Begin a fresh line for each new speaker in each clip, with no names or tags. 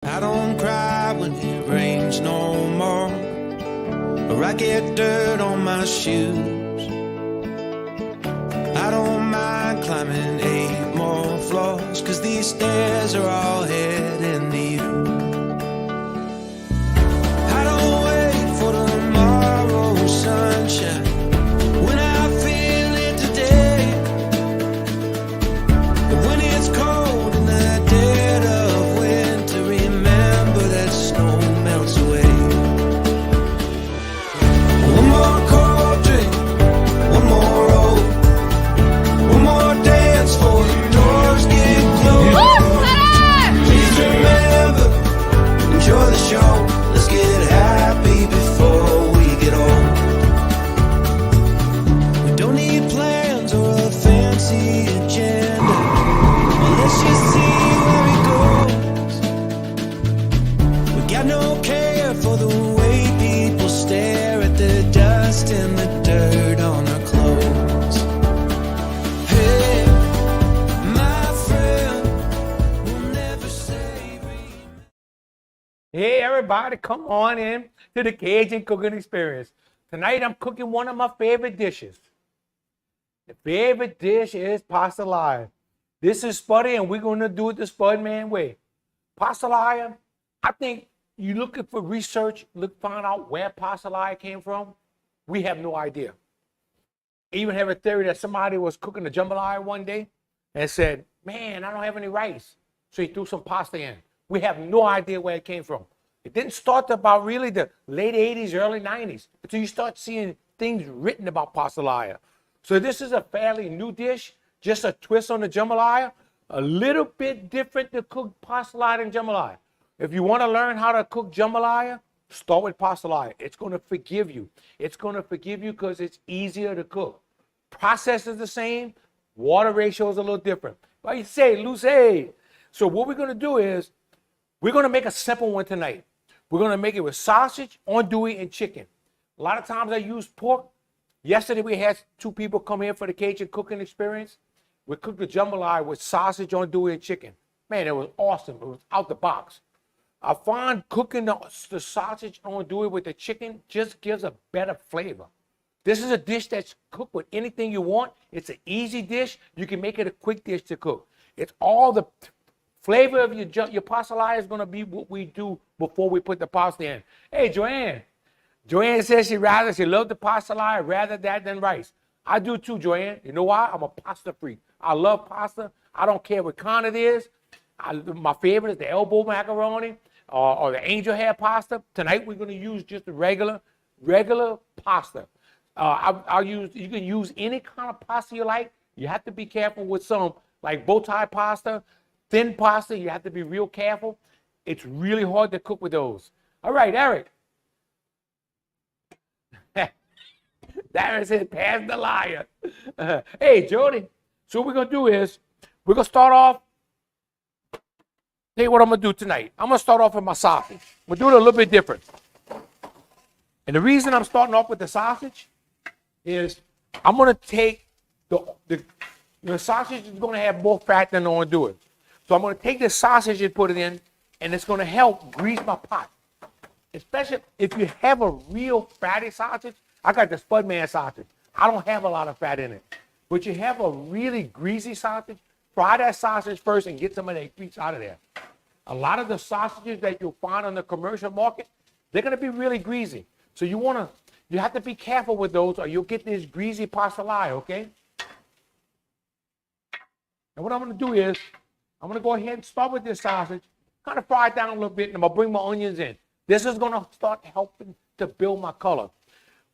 I don't cry when it rains no more, or I get dirt on my shoes. I don't mind climbing 8 more floors, 'cause these stairs are all heading to you. I don't wait for tomorrow's sunshine when I feel it today. And when it's cold in the dead of winter, remember that snow melts away. One more cold drink, one more roll, one more dance before the doors get closed. Please remember, enjoy the show. Let's get happy before we get old. We don't need plans or a fancy agenda. Let's just see where it goes. We got no care for the way people stare at the dust and the dirt on our clothes. Hey, my friend, we'll never say
Hey everybody, come on in to the Cajun cooking experience. Tonight I'm cooking one of my favorite dishes. The favorite dish is pastalaya. This is Spuddy and we're going to do it the Spud Man way. Pastalaya, I think you're looking for research, find out where pastalaya came from. We have no idea. I even have a theory that somebody was cooking a jambalaya one day and said, man, I don't have any rice. So he threw some pasta in. We have no idea where it came from. It didn't start about really the late 80s, early 90s, until you start seeing things written about pastalaya. So this is a fairly new dish, just a twist on the jambalaya, a little bit different to cook pastalaya than jambalaya. If you want to learn how to cook jambalaya, start with pastalaya. It's going to forgive you. It's going to forgive you because it's easier to cook. Process is the same. Water ratio is a little different. But you say, Luce. So what we're going to do is we're going to make a simple one tonight. We're going to make it with sausage, andouille, and chicken. A lot of times I use pork. Yesterday we had 2 people come here for the Cajun cooking experience. We cooked the jambalaya with sausage, andouille, and chicken. Man, it was awesome. It was out the box. I find cooking the sausage andouille with the chicken just gives a better flavor. This is a dish that's cooked with anything you want. It's an easy dish. You can make it a quick dish to cook. It's all the flavor of your pastalaya is going to be what we do before we put the pasta in. Hey, Joanne. Joanne says she loves the pastalaya rather that than rice. I do too, Joanne. You know why? I'm a pasta freak. I love pasta. I don't care what kind it is. My favorite is the elbow macaroni or the angel hair pasta. Tonight we're going to use just the regular pasta. You can use any kind of pasta you like. You have to be careful with some like bow tie pasta, thin pasta. You have to be real careful. It's really hard to cook with those. All right, Eric. Darren said, pass the liar. Hey, Jody. So what we're going to do is we're going to start off. Tell you what I'm going to do tonight. I'm going to start off with my sausage. We'll do it a little bit different. And the reason I'm starting off with the sausage is I'm going to take the sausage is going to have more fat than the andouille. So I'm going to take the sausage and put it in, and it's going to help grease my pot. Especially if you have a real fatty sausage. I got the Spud Man sausage. I don't have a lot of fat in it. But you have a really greasy sausage, fry that sausage first and get some of that grease out of there. A lot of the sausages that you'll find on the commercial market, they're going to be really greasy. So you have to be careful with those or you'll get this greasy pastalaya, okay? And what I'm going to do is, I'm going to go ahead and start with this sausage, kind of fry it down a little bit, and I'm going to bring my onions in. This is going to start helping to build my color.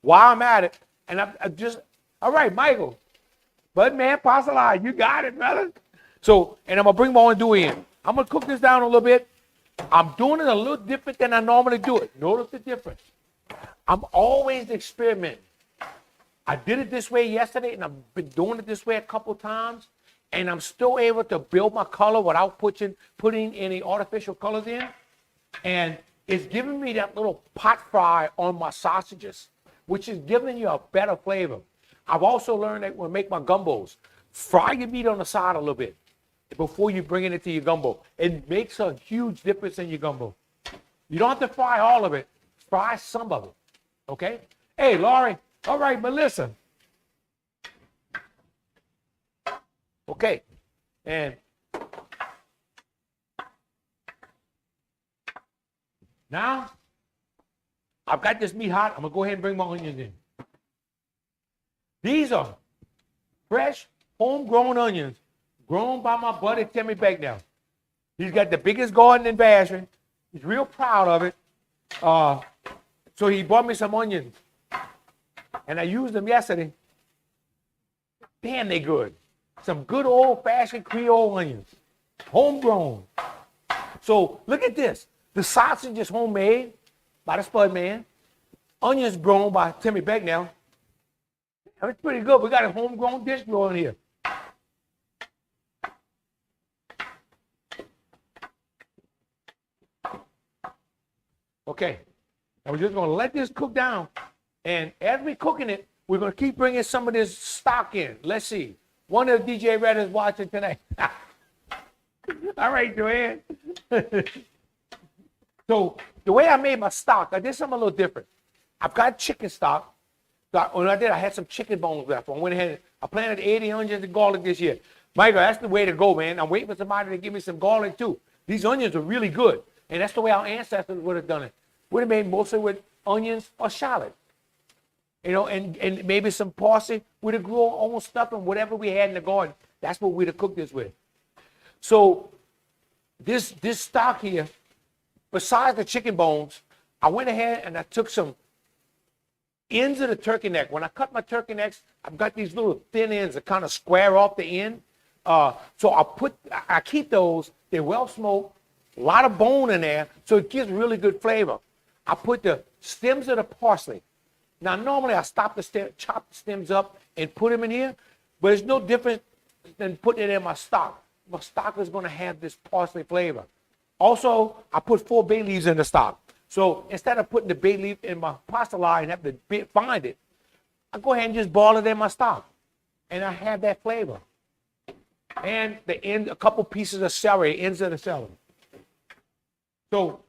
While I'm at it, and all right, Michael, Bud Man, pastalaya, you got it, brother. So, and I'm going to bring my andouille in. I'm going to cook this down a little bit. I'm doing it a little different than I normally do it. Notice the difference. I'm always experimenting. I did it this way yesterday, and I've been doing it this way a couple times, and I'm still able to build my color without putting any artificial colors in. And it's giving me that little pot fry on my sausages, which is giving you a better flavor. I've also learned that when I make my gumbos, fry your meat on the side a little bit. before you bring it into your gumbo. It makes a huge difference in your gumbo. You don't have to fry all of it. Fry some of it. Okay? Hey, Laurie. All right, Melissa. Okay. And now, I've got this meat hot. I'm going to go ahead and bring my onions in. These are fresh, homegrown onions grown by my buddy Timmy Bagnell. He's got the biggest garden in Bastrop. He's real proud of it. So he bought me some onions. And I used them yesterday. Damn, they good. Some good old-fashioned Creole onions. Homegrown. So look at this. The sausage is homemade by the Spud Man. Onions grown by Timmy Bagnell. It's pretty good. We got a homegrown dish going here. Okay. And we're just going to let this cook down. And as we're cooking it, we're going to keep bringing some of this stock in. Let's see. One of the DJ Red is watching tonight. All right, Joanne. So the way I made my stock, I did something a little different. I've got chicken stock. When I did, I had some chicken bones left. I went ahead, I planted 80 onions and garlic this year. Michael, that's the way to go, man. I'm waiting for somebody to give me some garlic too. These onions are really good. And that's the way our ancestors would have done it. Would have made mostly with onions or shallot. You know, and maybe some parsley. We'd have grew almost stuffing, whatever we had in the garden. That's what we'd have cooked this with. So this stock here, besides the chicken bones, I went ahead and I took some ends of the turkey neck. When I cut my turkey necks, I've got these little thin ends that kind of square off the end. So I keep those. They're well smoked, a lot of bone in there, so it gives really good flavor. I put the stems of the parsley. Now, normally I chop the stems up and put them in here, but it's no different than putting it in my stock. My stock is going to have this parsley flavor. Also, I put 4 bay leaves in the stock. So instead of putting the bay leaf in my pastalaya and have to find it, I go ahead and just boil it in my stock. And I have that flavor. And a couple pieces of celery, ends of the celery. So,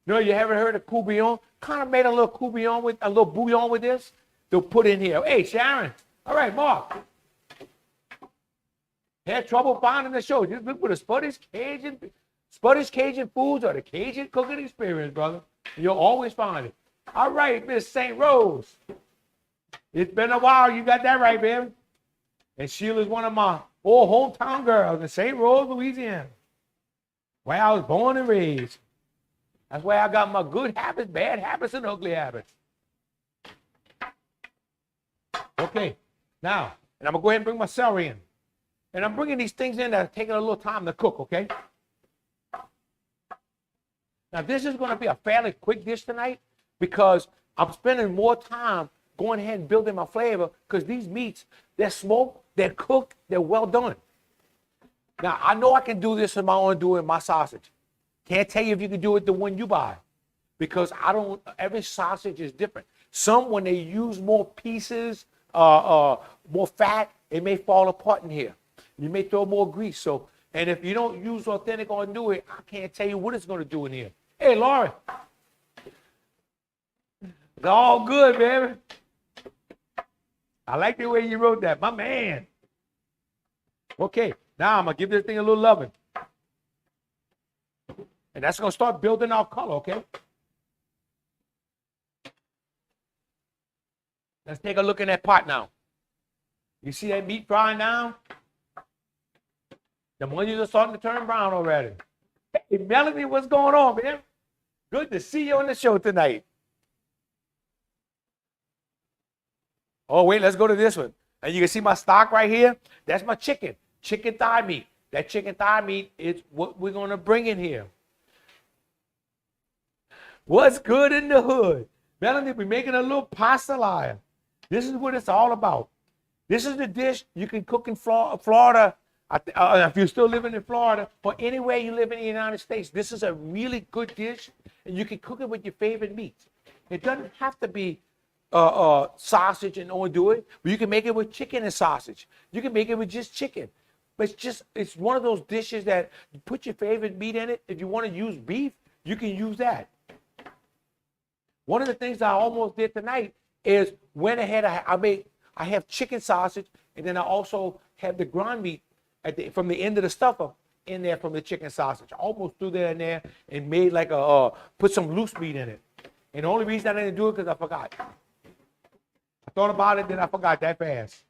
you haven't heard of courgouillon? Kind of made a little courgouillon with a little bouillon with this. They'll put in here. Hey, Sharon. All right, Mark. Had trouble finding the show. Just look for the Spuddy's Cajun Foods or the Cajun Cooking Experience, brother. You'll always find it. All right, Miss St. Rose. It's been a while. You got that right, baby. And Sheila's one of my old hometown girls in St. Rose, Louisiana, where I was born and raised. That's where I got my good habits, bad habits, and ugly habits. Okay, now, and I'm going to go ahead and bring my celery in. And I'm bringing these things in that are taking a little time to cook, okay? Now, this is going to be a fairly quick dish tonight because I'm spending more time going ahead and building my flavor because these meats, they're smoked, they're cooked, they're well done. Now, I know I can do this in my own doing my sausage. Can't tell you if you can do it the one you buy because every sausage is different. Some, when they use more pieces, more fat, it may fall apart in here. You may throw more grease. So, and if you don't use authentic or do it, I can't tell you what it's going to do in here. Hey, Laurie. It's all good, baby. I like the way you wrote that. My man. Okay, now I'm going to give this thing a little loving. And that's going to start building our color, okay? Let's take a look in that pot now. You see that meat frying now? The onions are starting to turn brown already. Hey, Melanie, what's going on, man? Good to see you on the show tonight. Oh, wait, let's go to this one. And you can see my stock right here. That's my chicken thigh meat. That chicken thigh meat is what we're going to bring in here. What's good in the hood? Melanie, we're making a little pastalaya. This is what it's all about. This is the dish you can cook in Florida. If you're still living in Florida or anywhere you live in the United States, this is a really good dish, and you can cook it with your favorite meats. It doesn't have to be sausage and all do it, but you can make it with chicken and sausage. You can make it with just chicken. But it's one of those dishes that you put your favorite meat in it. If you want to use beef, you can use that. One of the things I almost did tonight is went ahead. I have chicken sausage, and then I also have the ground meat from the end of the stuffer in there from the chicken sausage. I almost threw that in there and made like put some loose meat in it. And the only reason I didn't do it because I forgot. I thought about it, then I forgot that fast.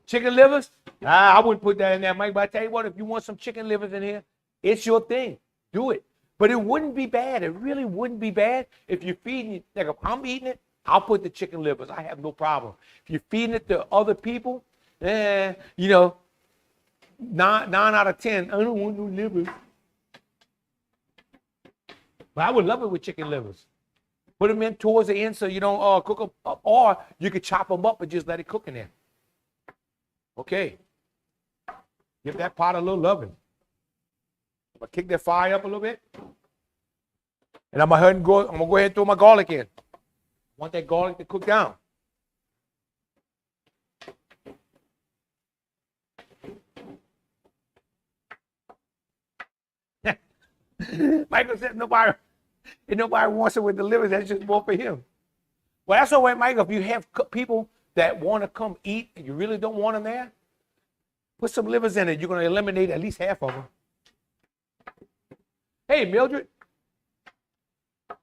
Chicken livers? I wouldn't put that in there, Mike. But I tell you what, if you want some chicken livers in here, it's your thing. Do it. But it wouldn't be bad. It really wouldn't be bad if you're feeding it. Like if I'm eating it, I'll put the chicken livers. I have no problem. If you're feeding it to other people, 9 out of 10, I don't want no livers. But I would love it with chicken livers. Put them in towards the end so you don't cook them up, or you could chop them up and just let it cook in there. Okay. Give that pot a little loving. I'm gonna kick that fire up a little bit. And I'm gonna go ahead and throw my garlic in. I want that garlic to cook down. Michael said nobody wants it with the livers. That's just more for him. Well, that's all right, Michael. If you have people that want to come eat and you really don't want them there, put some livers in it. You're going to eliminate at least half of them. Hey, Mildred.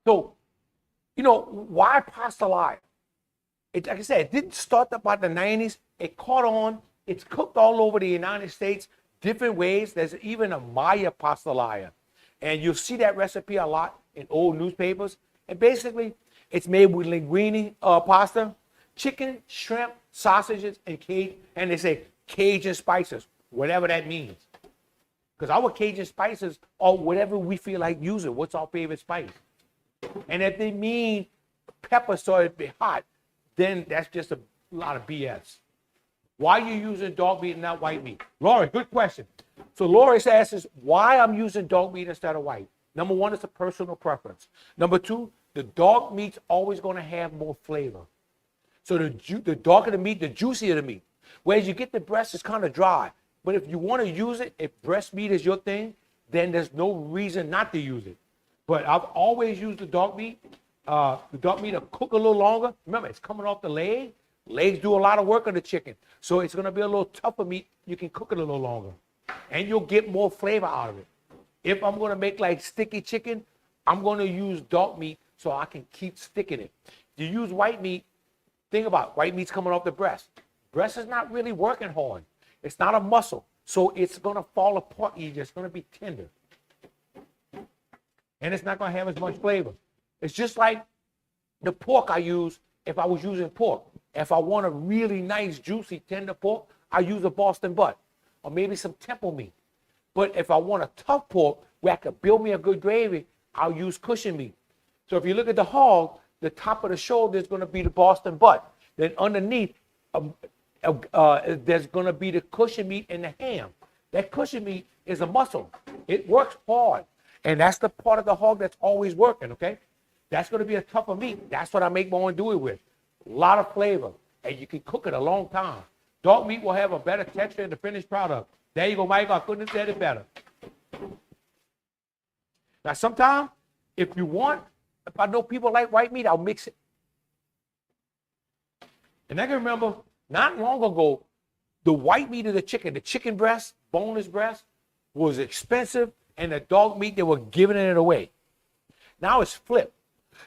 So, why Pastalaya? Like I said, it didn't start about the 90s. It caught on. It's cooked all over the United States, different ways. There's even a Maya Pastalaya. And you'll see that recipe a lot in old newspapers. And basically, it's made with linguine pasta, chicken, shrimp, sausages, and they say Cajun spices, whatever that means. Because our Cajun spices are whatever we feel like using. What's our favorite spice? And if they mean pepper so it be hot, then that's just a lot of BS. Why are you using dog meat and not white meat? Lori, good question. So Lori asks why I'm using dog meat instead of white. Number one, it's a personal preference. Number two, the dog meat's always going to have more flavor. So the darker the meat, the juicier the meat. Whereas you get the breast, it's kind of dry. But if you want to use it, if breast meat is your thing, then there's no reason not to use it. But I've always used the dog meat. The dog meat will cook a little longer. Remember, it's coming off the leg. Legs do a lot of work on the chicken. So it's going to be a little tougher meat. You can cook it a little longer. And you'll get more flavor out of it. If I'm going to make like sticky chicken, I'm going to use dog meat so I can keep sticking it. If you use white meat, think about it. White meat's coming off the breast. Breast is not really working hard. It's not a muscle. So it's going to fall apart easier. It's going to be tender. And it's not going to have as much flavor. It's just like the pork I use if I was using pork. If I want a really nice, juicy, tender pork, I use a Boston butt or maybe some temple meat. But if I want a tough pork where I could build me a good gravy, I'll use cushion meat. So if you look at the hog, the top of the shoulder is going to be the Boston butt. Then underneath, there's going to be the cushion meat and the ham. That cushion meat is a muscle. It works hard. And that's the part of the hog that's always working, okay? That's going to be a tougher meat. That's what I make my own do it with. A lot of flavor. And you can cook it a long time. Dog meat will have a better texture in the finished product. There you go, Mike. I couldn't have said it better. Now, sometimes, if I know people like white meat, I'll mix it. And I can remember not long ago, the white meat of the chicken breast, boneless breast, was expensive, and the dog meat, they were giving it away. Now it's flipped.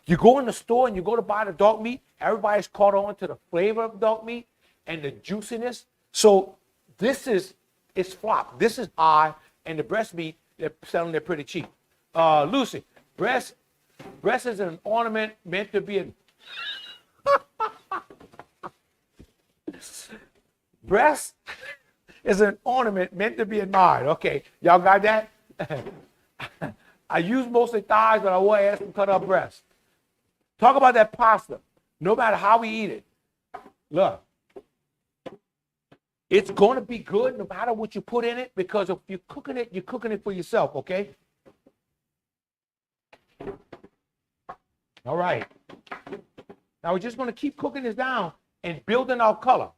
You go in the store and you go to buy the dog meat, everybody's caught on to the flavor of dog meat and the juiciness. So it's flop. This is high, and the breast meat, they're selling it pretty cheap. Lucy, breast is an ornament meant to be breast is an ornament meant to be admired. Okay, y'all got that? I use mostly thighs, but I will ask them to cut up breast. Talk about that pasta. No matter how we eat it, look, it's going to be good no matter what you put in it, because if you're cooking it for yourself, okay? All right. Now we're just going to keep cooking this down and building our color.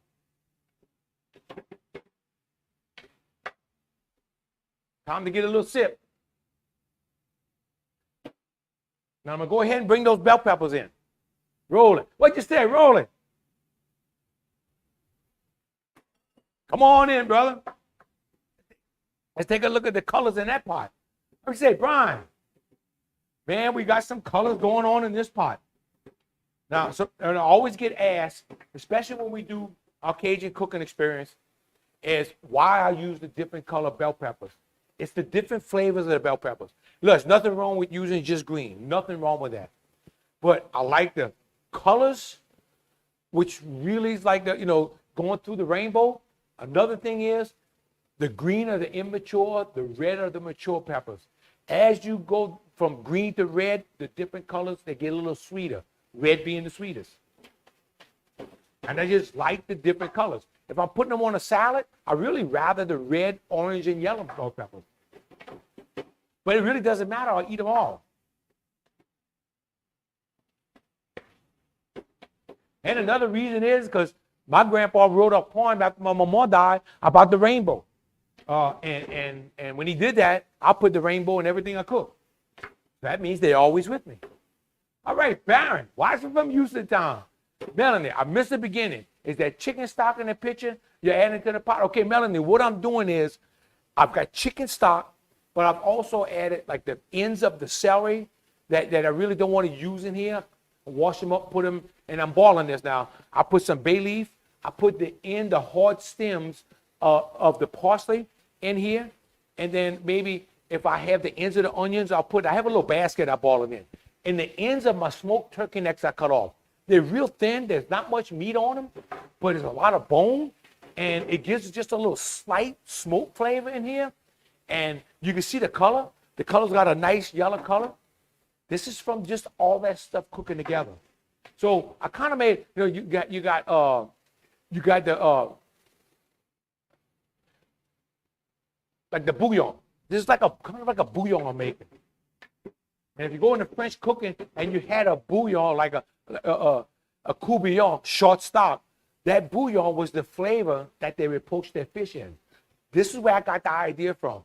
Time to get a little sip. Now I'm going to go ahead and bring those bell peppers in. Roll it. What'd you say? Roll it. Come on in, brother. Let's take a look at the colors in that pot. Let me say, Brian, man, we got some colors going on in this pot. Now, and I always get asked, especially when we do our Cajun cooking experience, is why I use the different color bell peppers. It's the different flavors of the bell peppers. Look, there's nothing wrong with using just green. Nothing wrong with that. But I like the colors, which really is like the, going through the rainbow. Another thing is the green are the immature, the red are the mature peppers. As you go from green to red, the different colors, they get a little sweeter. Red being the sweetest. And I just like the different colors. If I'm putting them on a salad, I really rather the red, orange, and yellow bell peppers. But it really doesn't matter. I'll eat them all. And another reason is because my grandpa wrote a poem after my mama died about the rainbow. And when he did that, I put the rainbow in everything I cook. That means they're always with me. All right, Baron, watching from Houston Town. Melanie, I missed the beginning. Is that chicken stock in the picture you're adding to the pot? Okay, Melanie, what I'm doing is I've got chicken stock, but I've also added like the ends of the celery that I really don't want to use in here. Wash them up, put them, and I'm boiling this now. I put some bay leaf. I put the hard stems of the parsley in here. And then maybe if I have the ends of the onions, I have a little basket I boil them in. And the ends of my smoked turkey necks I cut off. They're real thin. There's not much meat on them, but there's a lot of bone. And it gives just a little slight smoke flavor in here. And you can see the color. The color's got a nice yellow color. This is from just all that stuff cooking together. So I kind of made, you got the like the bouillon. This is like kind of like a bouillon I'm making. And if you go into French cooking and you had a bouillon like a courtbouillon, short stock, that bouillon was the flavor that they would poach their fish in. This is where I got the idea from.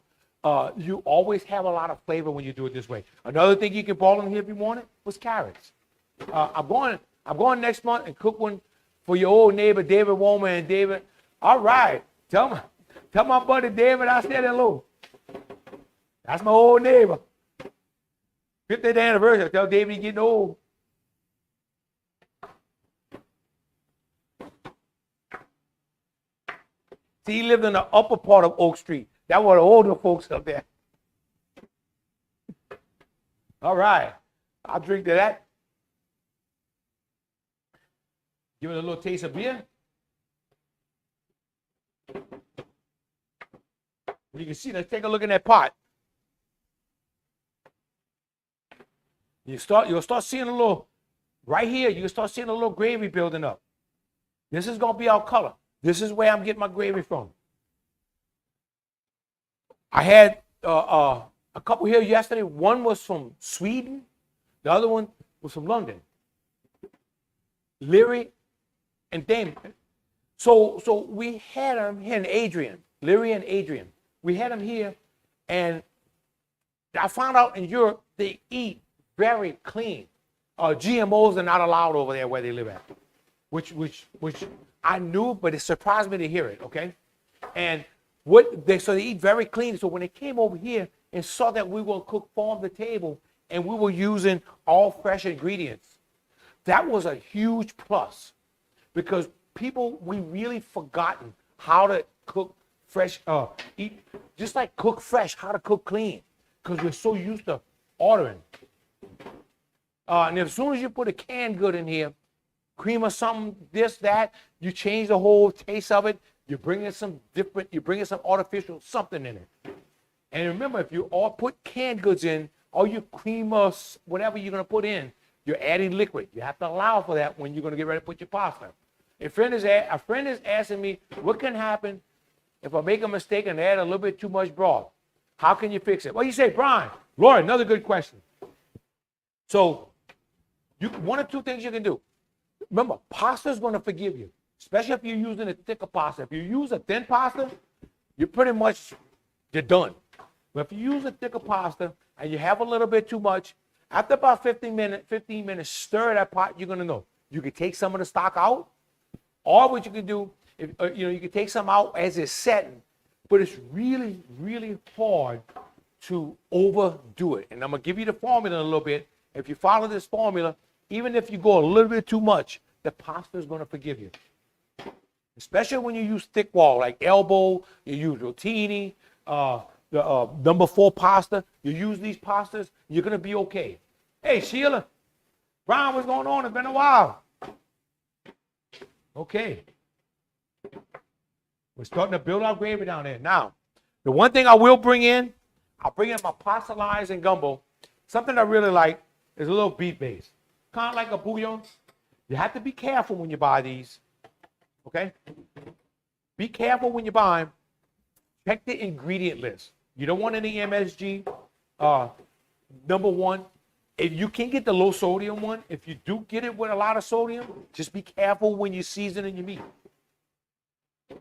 You always have a lot of flavor when you do it this way. Another thing you can boil in here if you want it was carrots. I'm going next month and cook one for your old neighbor, David Woman and David. All right. Tell my buddy David I said hello. That's my old neighbor. 50th anniversary. Tell David he's getting old. See, he lived in the upper part of Oak Street. That were the older folks up there. All right. I'll drink to that. Give it a little taste of beer. You can see, let's take a look in that pot. You'll start seeing a little, right here, you'll start seeing a little gravy building up. This is going to be our color. This is where I'm getting my gravy from. I had a couple here yesterday. One was from Sweden. The other one was from London. Leary and Damon. So we had them here in Adrian. Leary and Adrian. We had them here, and I found out in Europe they eat very clean. GMOs are not allowed over there where they live at, which I knew, but it surprised me to hear it. Okay, and so they eat very clean. So when they came over here and saw that we were cook farm to table and we were using all fresh ingredients, that was a huge plus, because we really forgotten how to cook fresh, eat just like cook fresh, how to cook clean, because we're so used to ordering. And as soon as you put a canned good in here, cream or something, this, that, you change the whole taste of it. You're bringing some artificial something in it. And remember, if you all put canned goods in, all your cream or whatever you're going to put in, you're adding liquid. You have to allow for that when you're going to get ready to put your pasta. A friend is asking me, what can happen if I make a mistake and add a little bit too much broth? How can you fix it? Well, you say, Brian, Laura, another good question. So one of two things you can do. Remember, pasta is going to forgive you. especially if you're using a thicker pasta. If you use a thin pasta, you're done. But if you use a thicker pasta and you have a little bit too much, after about 15 minutes, stir that pot, you're gonna know. You can take some of the stock out, or what you can do, you can take some out as it's setting, but it's really, really hard to overdo it. And I'm gonna give you the formula in a little bit. If you follow this formula, even if you go a little bit too much, the pasta is gonna forgive you. Especially when you use thick wall, like elbow, you use rotini, the number 4 pasta, you use these pastas, you're gonna be okay. Hey, Sheila, Brian, what's going on? It's been a while. Okay. We're starting to build our gravy down there. Now, the one thing I will bring in, I'll bring in my pastalayas and gumbo. Something I really like is a little beef base. Kind of like a bouillon. You have to be careful when you buy these. Okay? Be careful when you buy them. Check the ingredient list. You don't want any MSG. Number 1, if you can get the low sodium one, if you do get it with a lot of sodium, just be careful when you season your meat.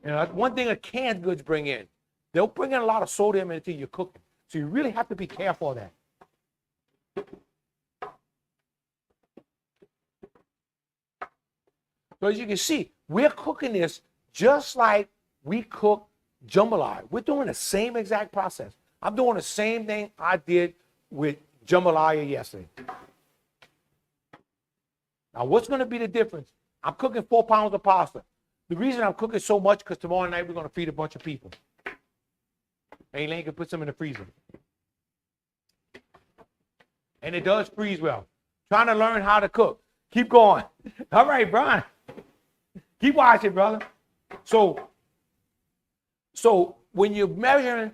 And that's one thing that canned goods bring in. They'll bring in a lot of sodium into your cooking. So you really have to be careful of that. So as you can see, we're cooking this just like we cook jambalaya. We're doing the same exact process. I'm doing the same thing I did with jambalaya yesterday. Now, what's going to be the difference? I'm cooking 4 pounds of pasta. The reason I'm cooking so much because tomorrow night we're going to feed a bunch of people. And Elaine can put some in the freezer. And it does freeze well. Trying to learn how to cook. Keep going. All right, Brian. Keep watching, brother. So when you're measuring,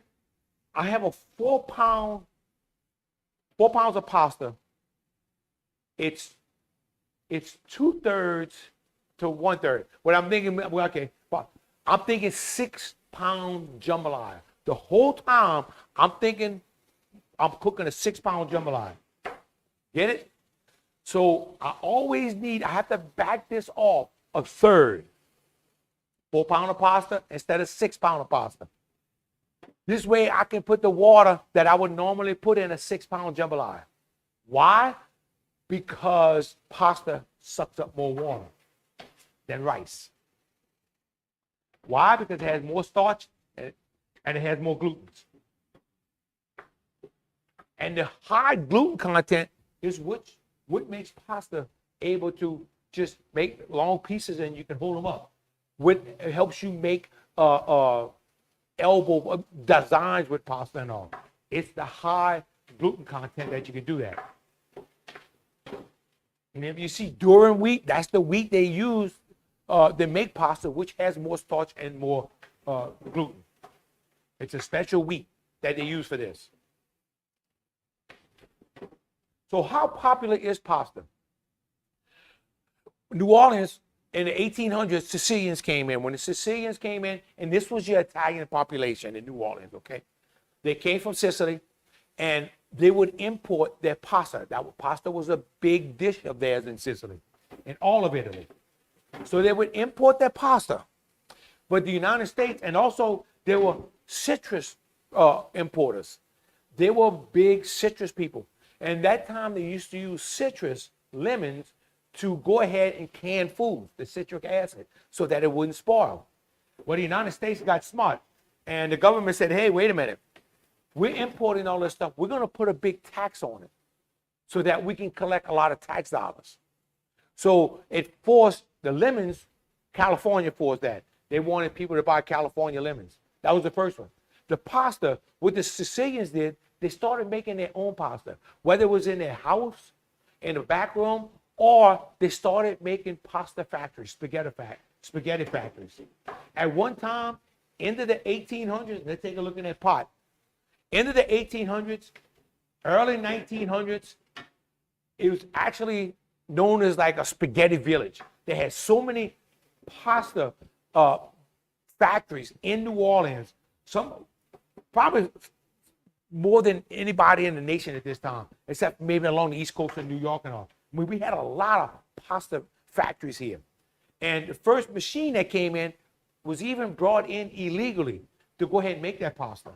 I have a 4 pounds of pasta. It's 2/3 to 1/3. What I'm thinking, okay, I'm thinking 6-pound jambalaya. The whole time I'm thinking I'm cooking a 6-pound jambalaya. Get it? So I have to back this off 1/3. 4 pounds of pasta instead of 6 pounds of pasta. This way I can put the water that I would normally put in a 6-pound jambalaya. Why? Because pasta sucks up more water than rice. Why? Because it has more starch and it has more gluten. And the high gluten content is what makes pasta able to just make long pieces and you can hold them up. It helps you make elbow designs with pasta and all. It's the high gluten content that you can do that. And if you see durum wheat, that's the wheat they use to make pasta, which has more starch and more gluten. It's a special wheat that they use for this. So how popular is pasta? New Orleans, in the 1800s, Sicilians came in. When the Sicilians came in, and this was your Italian population in New Orleans, okay? They came from Sicily, and they would import their pasta. Pasta was a big dish of theirs in Sicily, in all of Italy. So they would import their pasta. But the United States, and also there were citrus importers. They were big citrus people. And that time they used to use citrus, lemons, to go ahead and can foods, the citric acid, so that it wouldn't spoil. Well, the United States got smart, and the government said, hey, wait a minute. We're importing all this stuff. We're going to put a big tax on it so that we can collect a lot of tax dollars. So it forced the lemons, California forced that. They wanted people to buy California lemons. That was the first one. The pasta, what the Sicilians did, they started making their own pasta, whether it was in their house, in the back room, or they started making pasta factories, spaghetti factories. At one time, into the 1800s, let's take a look at that pot. Into the 1800s, early 1900s, it was actually known as like a spaghetti village. They had so many pasta factories in New Orleans, some probably more than anybody in the nation at this time, except maybe along the East Coast of New York and all. I mean, we had a lot of pasta factories here. And the first machine that came in was even brought in illegally to go ahead and make that pasta.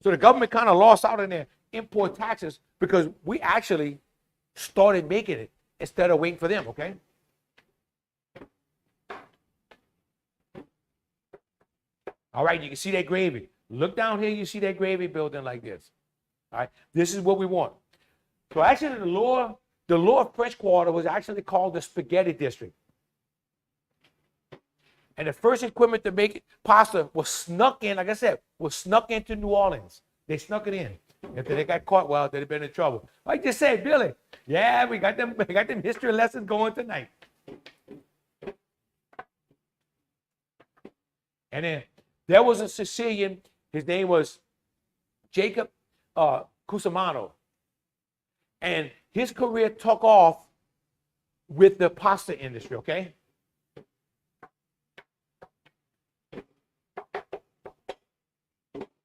So the government kind of lost out on their import taxes because we actually started making it instead of waiting for them, okay? All right, you can see that gravy. Look down here, you see that gravy building like this. All right, this is what we want. So actually the lower French Quarter was actually called the Spaghetti District. And the first equipment to make pasta was snuck in, like I said, was snuck into New Orleans. They snuck it in. If they got caught, well, they'd have been in trouble. Like you said, Billy, yeah, we got them history lessons going tonight. And then there was a Sicilian, his name was Jacob Cusimano. And his career took off with the pasta industry, okay?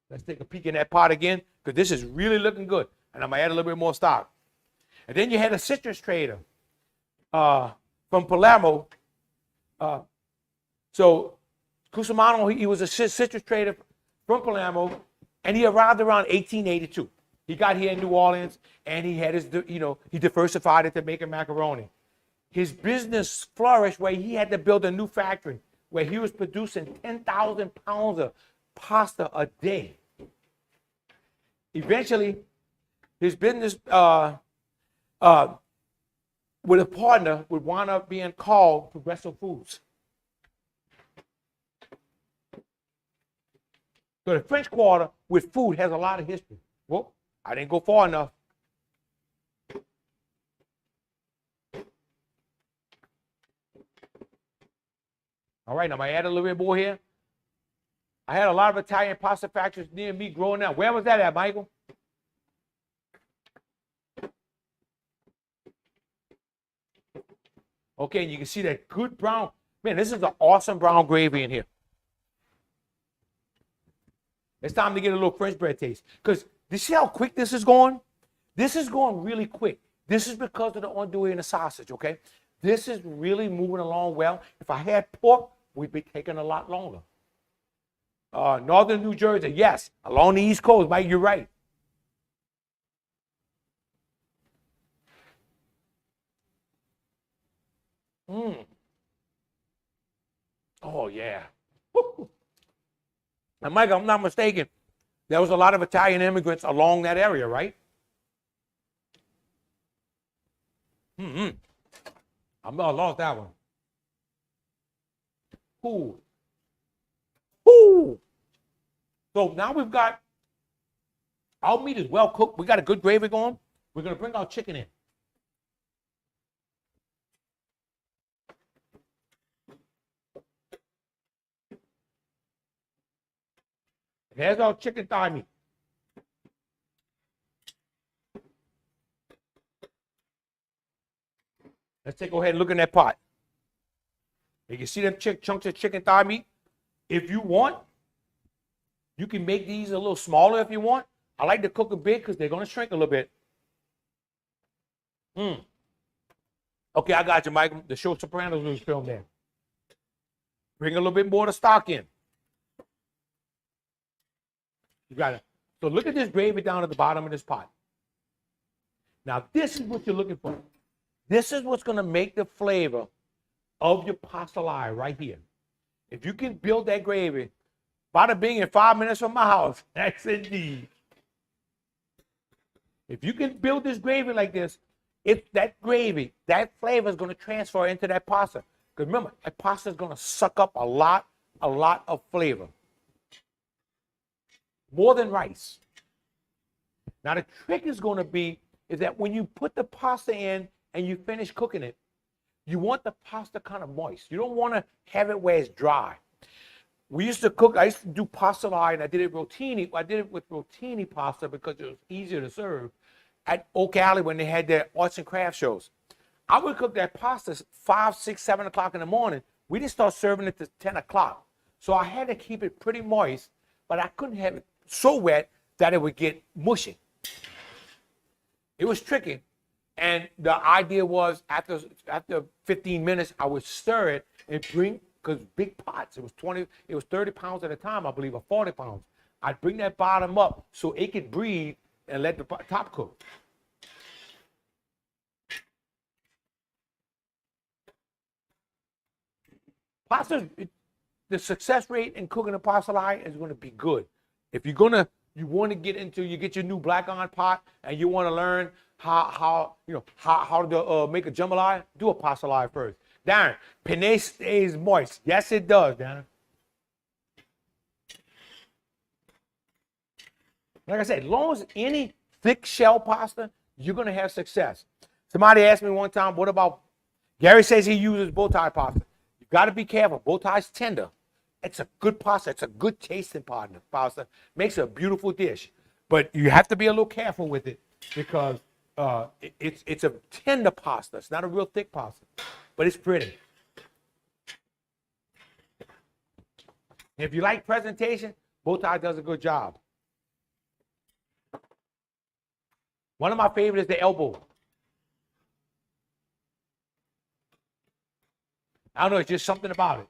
Let's take a peek in that pot again, because this is really looking good. And I'm going to add a little bit more stock. And then you had a citrus trader from Palermo. So Cusimano, he was a citrus trader from Palermo, and he arrived around 1882. He got here in New Orleans, and he had his, he diversified into making macaroni. His business flourished where he had to build a new factory where he was producing 10,000 pounds of pasta a day. Eventually, his business with a partner would wind up being called Progressive Foods. So the French Quarter with food has a lot of history. Well, I didn't go far enough. All right, now I'm going to add a little bit more here. I had a lot of Italian pasta factories near me growing up. Where was that at, Michael? Okay, and you can see that good brown. Man, this is an awesome brown gravy in here. It's time to get a little French bread taste. Because you see how quick this is going? This is going really quick. This is because of the andouille and the sausage, okay? This is really moving along well. If I had pork, we'd be taking a lot longer. Northern New Jersey, yes. Along the East Coast, Mike, you're right. Oh, yeah. Woo. And Mike, I'm not mistaken. There was a lot of Italian immigrants along that area, right? I lost that one. Ooh. Ooh. So now we've got our meat is well cooked. We got a good gravy going. We're going to bring our chicken in. Here's our chicken thigh meat. Let's go ahead and look in that pot. You can see them chunks of chicken thigh meat. If you want, you can make these a little smaller if you want. I like to cook them big because they're going to shrink a little bit. Okay, I got you, Michael. The show Sopranos was filmed there. Bring a little bit more of the stock in. You got it. So look at this gravy down at the bottom of this pot. Now, this is what you're looking for. This is what's going to make the flavor of your pastalaya right here. If you can build that gravy, bada bing, in 5 minutes from my house, that's indeed. If you can build this gravy like this, that gravy, that flavor is going to transfer into that pasta. Because remember, that pasta is going to suck up a lot of flavor. More than rice. Now the trick is going to be is that when you put the pasta in and you finish cooking it, you want the pasta kind of moist. You don't want to have it where it's dry. We used to cook, I used to do pastalaya, and I did it rotini. I did it with rotini pasta because it was easier to serve at Oak Alley when they had their arts and crafts shows. I would cook that pasta 5, 6, 7 o'clock in the morning. We didn't start serving it to 10 o'clock. So I had to keep it pretty moist, but I couldn't have it so wet that it would get mushy. It was tricky. And the idea was after 15 minutes, I would stir it and bring, because big pots, it was 30 pounds at a time, I believe, or 40 pounds. I'd bring that bottom up so it could breathe and let the top cook. Pasta, the success rate in cooking a pastalaya is going to be good. If you want to get into, you get your new black iron pot and you want to learn how to make a jambalaya, do a pastalaya first. Darren, penne stays moist. Yes, it does, Darren. Like I said, as long as any thick shell pasta, you're going to have success. Somebody asked me one time, what about, Gary says he uses bow tie pasta. You got to be careful. Bow tie's tender. It's a good pasta. It's a good tasting pasta. Makes a beautiful dish. But you have to be a little careful with it because it's a tender pasta. It's not a real thick pasta, but it's pretty. If you like presentation, bow tie does a good job. One of my favorites is the elbow. I don't know, it's just something about it.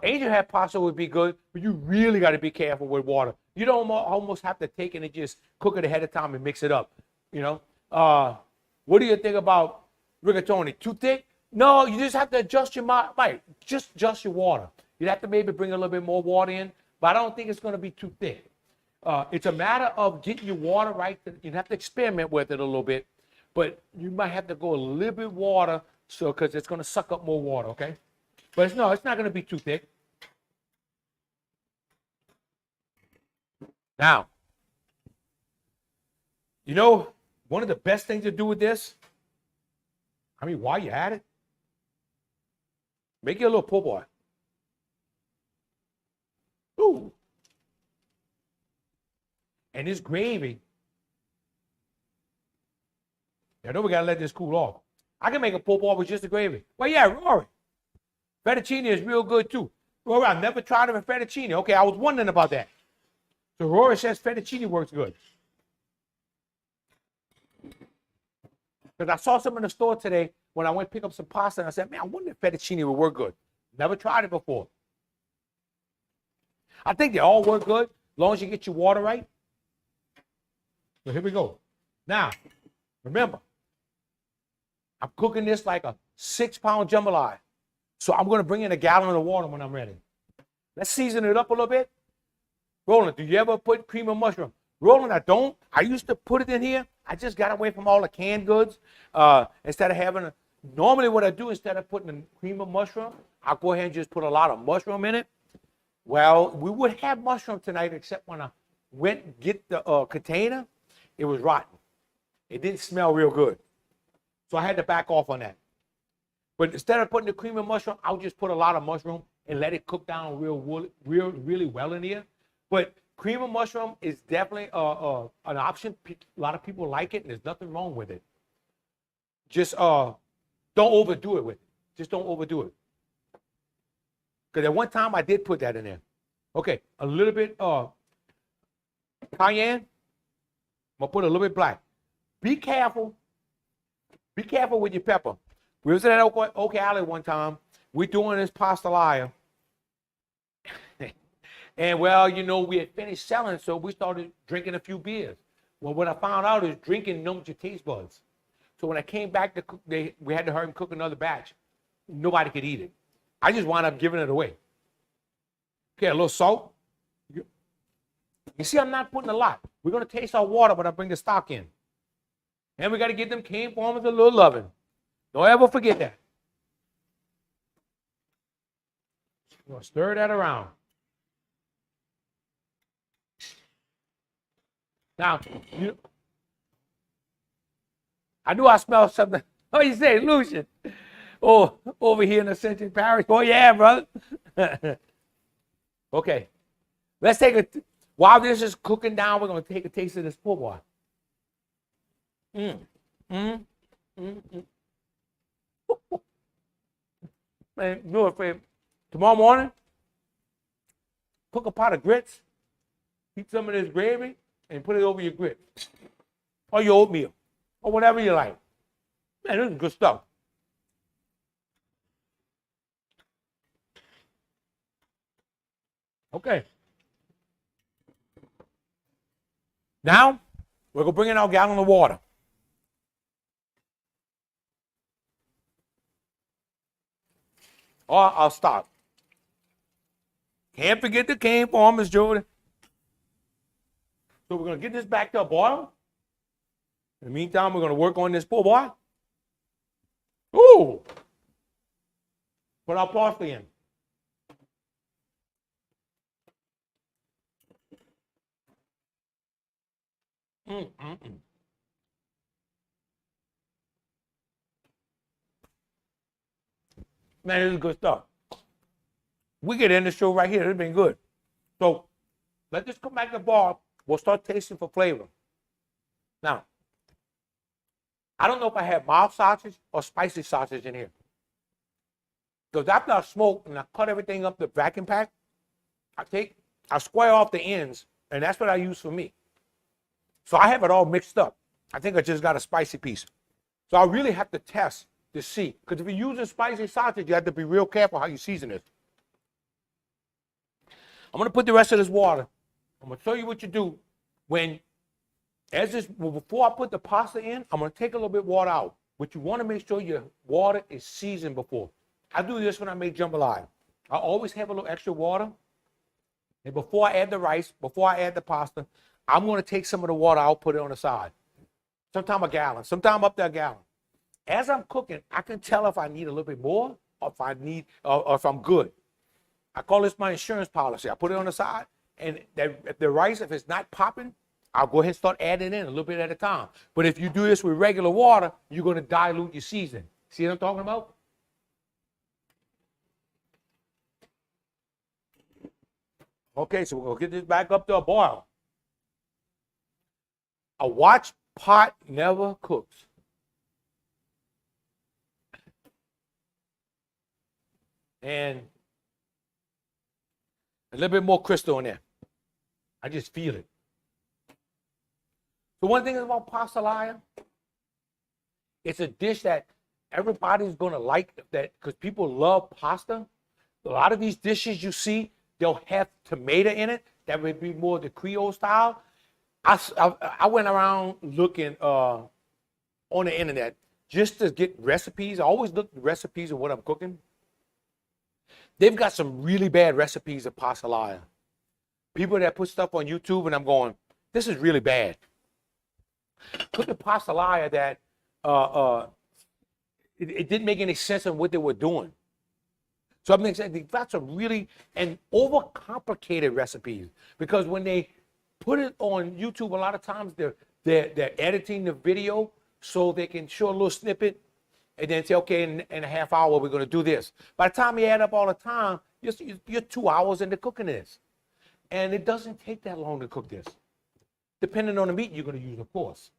Angel hair pasta would be good, but you really got to be careful with water. You don't almost have to take it and just cook it ahead of time and mix it up. You know, what do you think about rigatoni? Too thick? No, you just have to adjust your just adjust your water. You'd have to maybe bring a little bit more water in, but I don't think it's going to be too thick. It's a matter of getting your water right. You have to experiment with it a little bit, but you might have to go a little bit water because it's going to suck up more water. Okay. But it's not going to be too thick. Now, you know, one of the best things to do with this, I mean, while you're at it, make it a little po' boy. Ooh. And this gravy, I know we got to let this cool off. I can make a po' boy with just the gravy. Well, yeah, Rory. Fettuccine is real good too. Rory, I've never tried it with fettuccine. Okay, I was wondering about that. So Rory says fettuccine works good. Because I saw some in the store today when I went to pick up some pasta and I said, man, I wonder if fettuccine would work good. Never tried it before. I think they all work good as long as you get your water right. So here we go. Now, remember, I'm cooking this like a 6-pound jambalaya. So I'm going to bring in a gallon of water when I'm ready. Let's season it up a little bit. Roland, do you ever put cream of mushroom? Roland, I don't. I used to put it in here. I just got away from all the canned goods. Instead of having normally what I do, instead of putting the cream of mushroom, I'll go ahead and just put a lot of mushroom in it. Well, we would have mushroom tonight, except when I went and get the container, it was rotten. It didn't smell real good. So I had to back off on that. But instead of putting the cream of mushroom, I'll just put a lot of mushroom and let it cook down really well in here. But cream of mushroom is definitely an option. A lot of people like it, and there's nothing wrong with it. Just don't overdo it with it. Just don't overdo it. Because at one time I did put that in there. Okay, a little bit cayenne. I'm gonna put a little bit black. Be careful. Be careful with your pepper. We was at Oak Alley one time. We're doing this pastalaya. And, well, you know, we had finished selling, so we started drinking a few beers. Well, what I found out is drinking numbs your taste buds. So when I came back to cook, we had to hurry and cook another batch. Nobody could eat it. I just wound up giving it away. Okay, a little salt. You see, I'm not putting a lot. We're going to taste our water when I bring the stock in. And we got to give them cane farmers a little loving. Don't ever forget that. We're going to stir that around. Now, I knew I smelled something. Oh, you say, Lucian? Oh, over here in Ascension Parish. Oh, yeah, brother. Okay. Let's take while this is cooking down, we're going to take a taste of this po' boy. Man, do it for tomorrow morning. Cook a pot of grits. Heat some of this gravy and put it over your grits. Or your oatmeal. Or whatever you like. Man, this is good stuff. Okay. Now, we're going to bring in our gallon of water. Or I'll stop. Can't forget the cane farmers, Jordan. So we're going to get this back to a boil. In the meantime, we're going to work on this poor boy. Ooh! Put our parsley in. Mm-mm-mm. Man, this is good stuff. We get in the show right here. It's been good. So let this come back to the bar. We'll start tasting for flavor. Now, I don't know if I have mild sausage or spicy sausage in here. Because after I smoke and I cut everything up the vacuum pack, I square off the ends, and that's what I use for me. So I have it all mixed up. I think I just got a spicy piece. So I really have to test to see. Because if you're using spicy sausage, you have to be real careful how you season it. I'm going to put the rest of this water. I'm going to show you what you do before I put the pasta in, I'm going to take a little bit of water out. But you want to make sure your water is seasoned before. I do this when I make jambalaya. I always have a little extra water. And before I add the rice, before I add the pasta, I'm going to take some of the water out, put it on the side. Sometimes a gallon, sometimes up to a gallon. As I'm cooking, I can tell if I need a little bit more or if I'm good. I call this my insurance policy. I put it on the side, and the rice, if it's not popping, I'll go ahead and start adding in a little bit at a time. But if you do this with regular water, you're going to dilute your seasoning. See what I'm talking about? Okay, so we're going to get this back up to a boil. A watch pot never cooks. And a little bit more crystal in there. I just feel it. The one thing about pastalaya, it's a dish that everybody's going to like that because people love pasta. A lot of these dishes you see, they'll have tomato in it. That would be more the Creole style. I went around looking on the internet just to get recipes. I always look at recipes of what I'm cooking. They've got some really bad recipes of pastalaya. People that put stuff on YouTube and I'm going, this is really bad. Cooking pastalaya that it didn't make any sense of what they were doing. So I mean, they've got some really and overcomplicated recipes because when they put it on YouTube, a lot of times they're editing the video so they can show a little snippet and then say, okay, in a half hour we're going to do this. By the time you add up all the time, you're 2 hours into cooking this, and it doesn't take that long to cook this. Depending on the meat you're going to use, of course.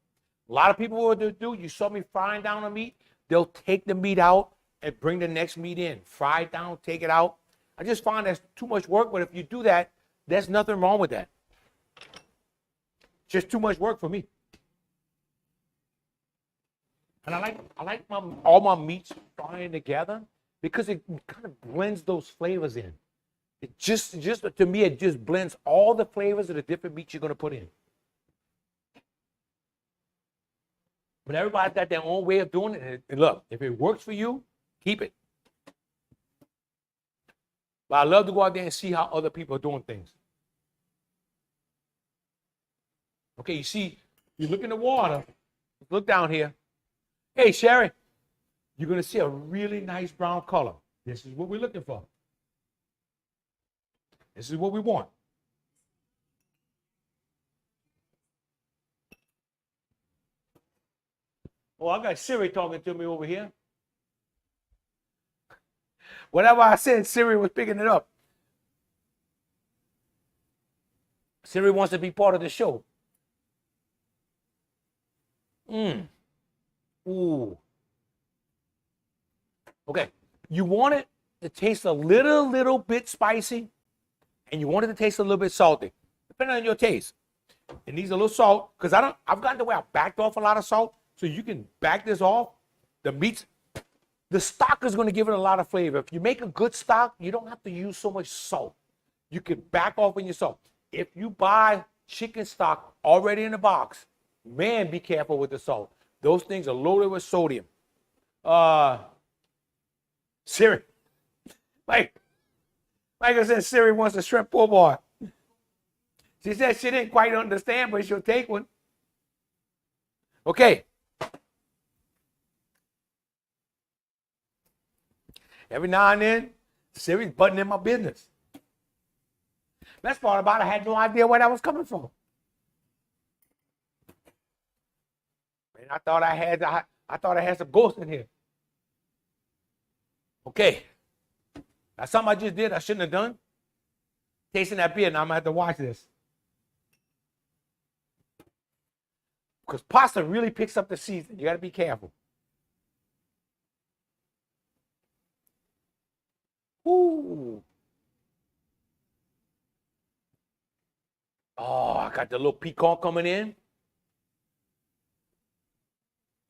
A lot of people, what they'll do, you saw me frying down the meat, they'll take the meat out and bring the next meat in. Fry it down, take it out. I just find that's too much work, but if you do that, there's nothing wrong with that. Just too much work for me. And I like all my meats frying together because it kind of blends those flavors in. It just to me, it just blends all the flavors of the different meats you're going to put in. But everybody's got their own way of doing it. And look, if it works for you, keep it. But I love to go out there and see how other people are doing things. Okay, you see, you look in the water, look down here. Hey, Sherry, you're going to see a really nice brown color. This is what we're looking for. This is what we want. Oh, I got Siri talking to me over here. Whatever I said, Siri was picking it up. Siri wants to be part of the show. Ooh. Okay. You want it to taste a little bit spicy, and you want it to taste a little bit salty, depending on your taste. It needs a little salt, because I've gotten to where I backed off a lot of salt, so you can back this off. The stock is going to give it a lot of flavor. If you make a good stock, you don't have to use so much salt. you can back off on your salt. If you buy chicken stock already in the box, man, be careful with the salt. Those things are loaded with sodium. Siri. Michael said Siri wants a shrimp po' boy. She said she didn't quite understand, but she'll take one. Okay. Every now and then, Siri's butting in my business. Best part about it, I had no idea where that was coming from. And I thought I had some ghosts in here. Okay. That's something I just did I shouldn't have done. Tasting that beer, now I'm going to have to watch this. Because pasta really picks up the seasoning. You got to be careful. Ooh. Oh, I got the little piquant coming in.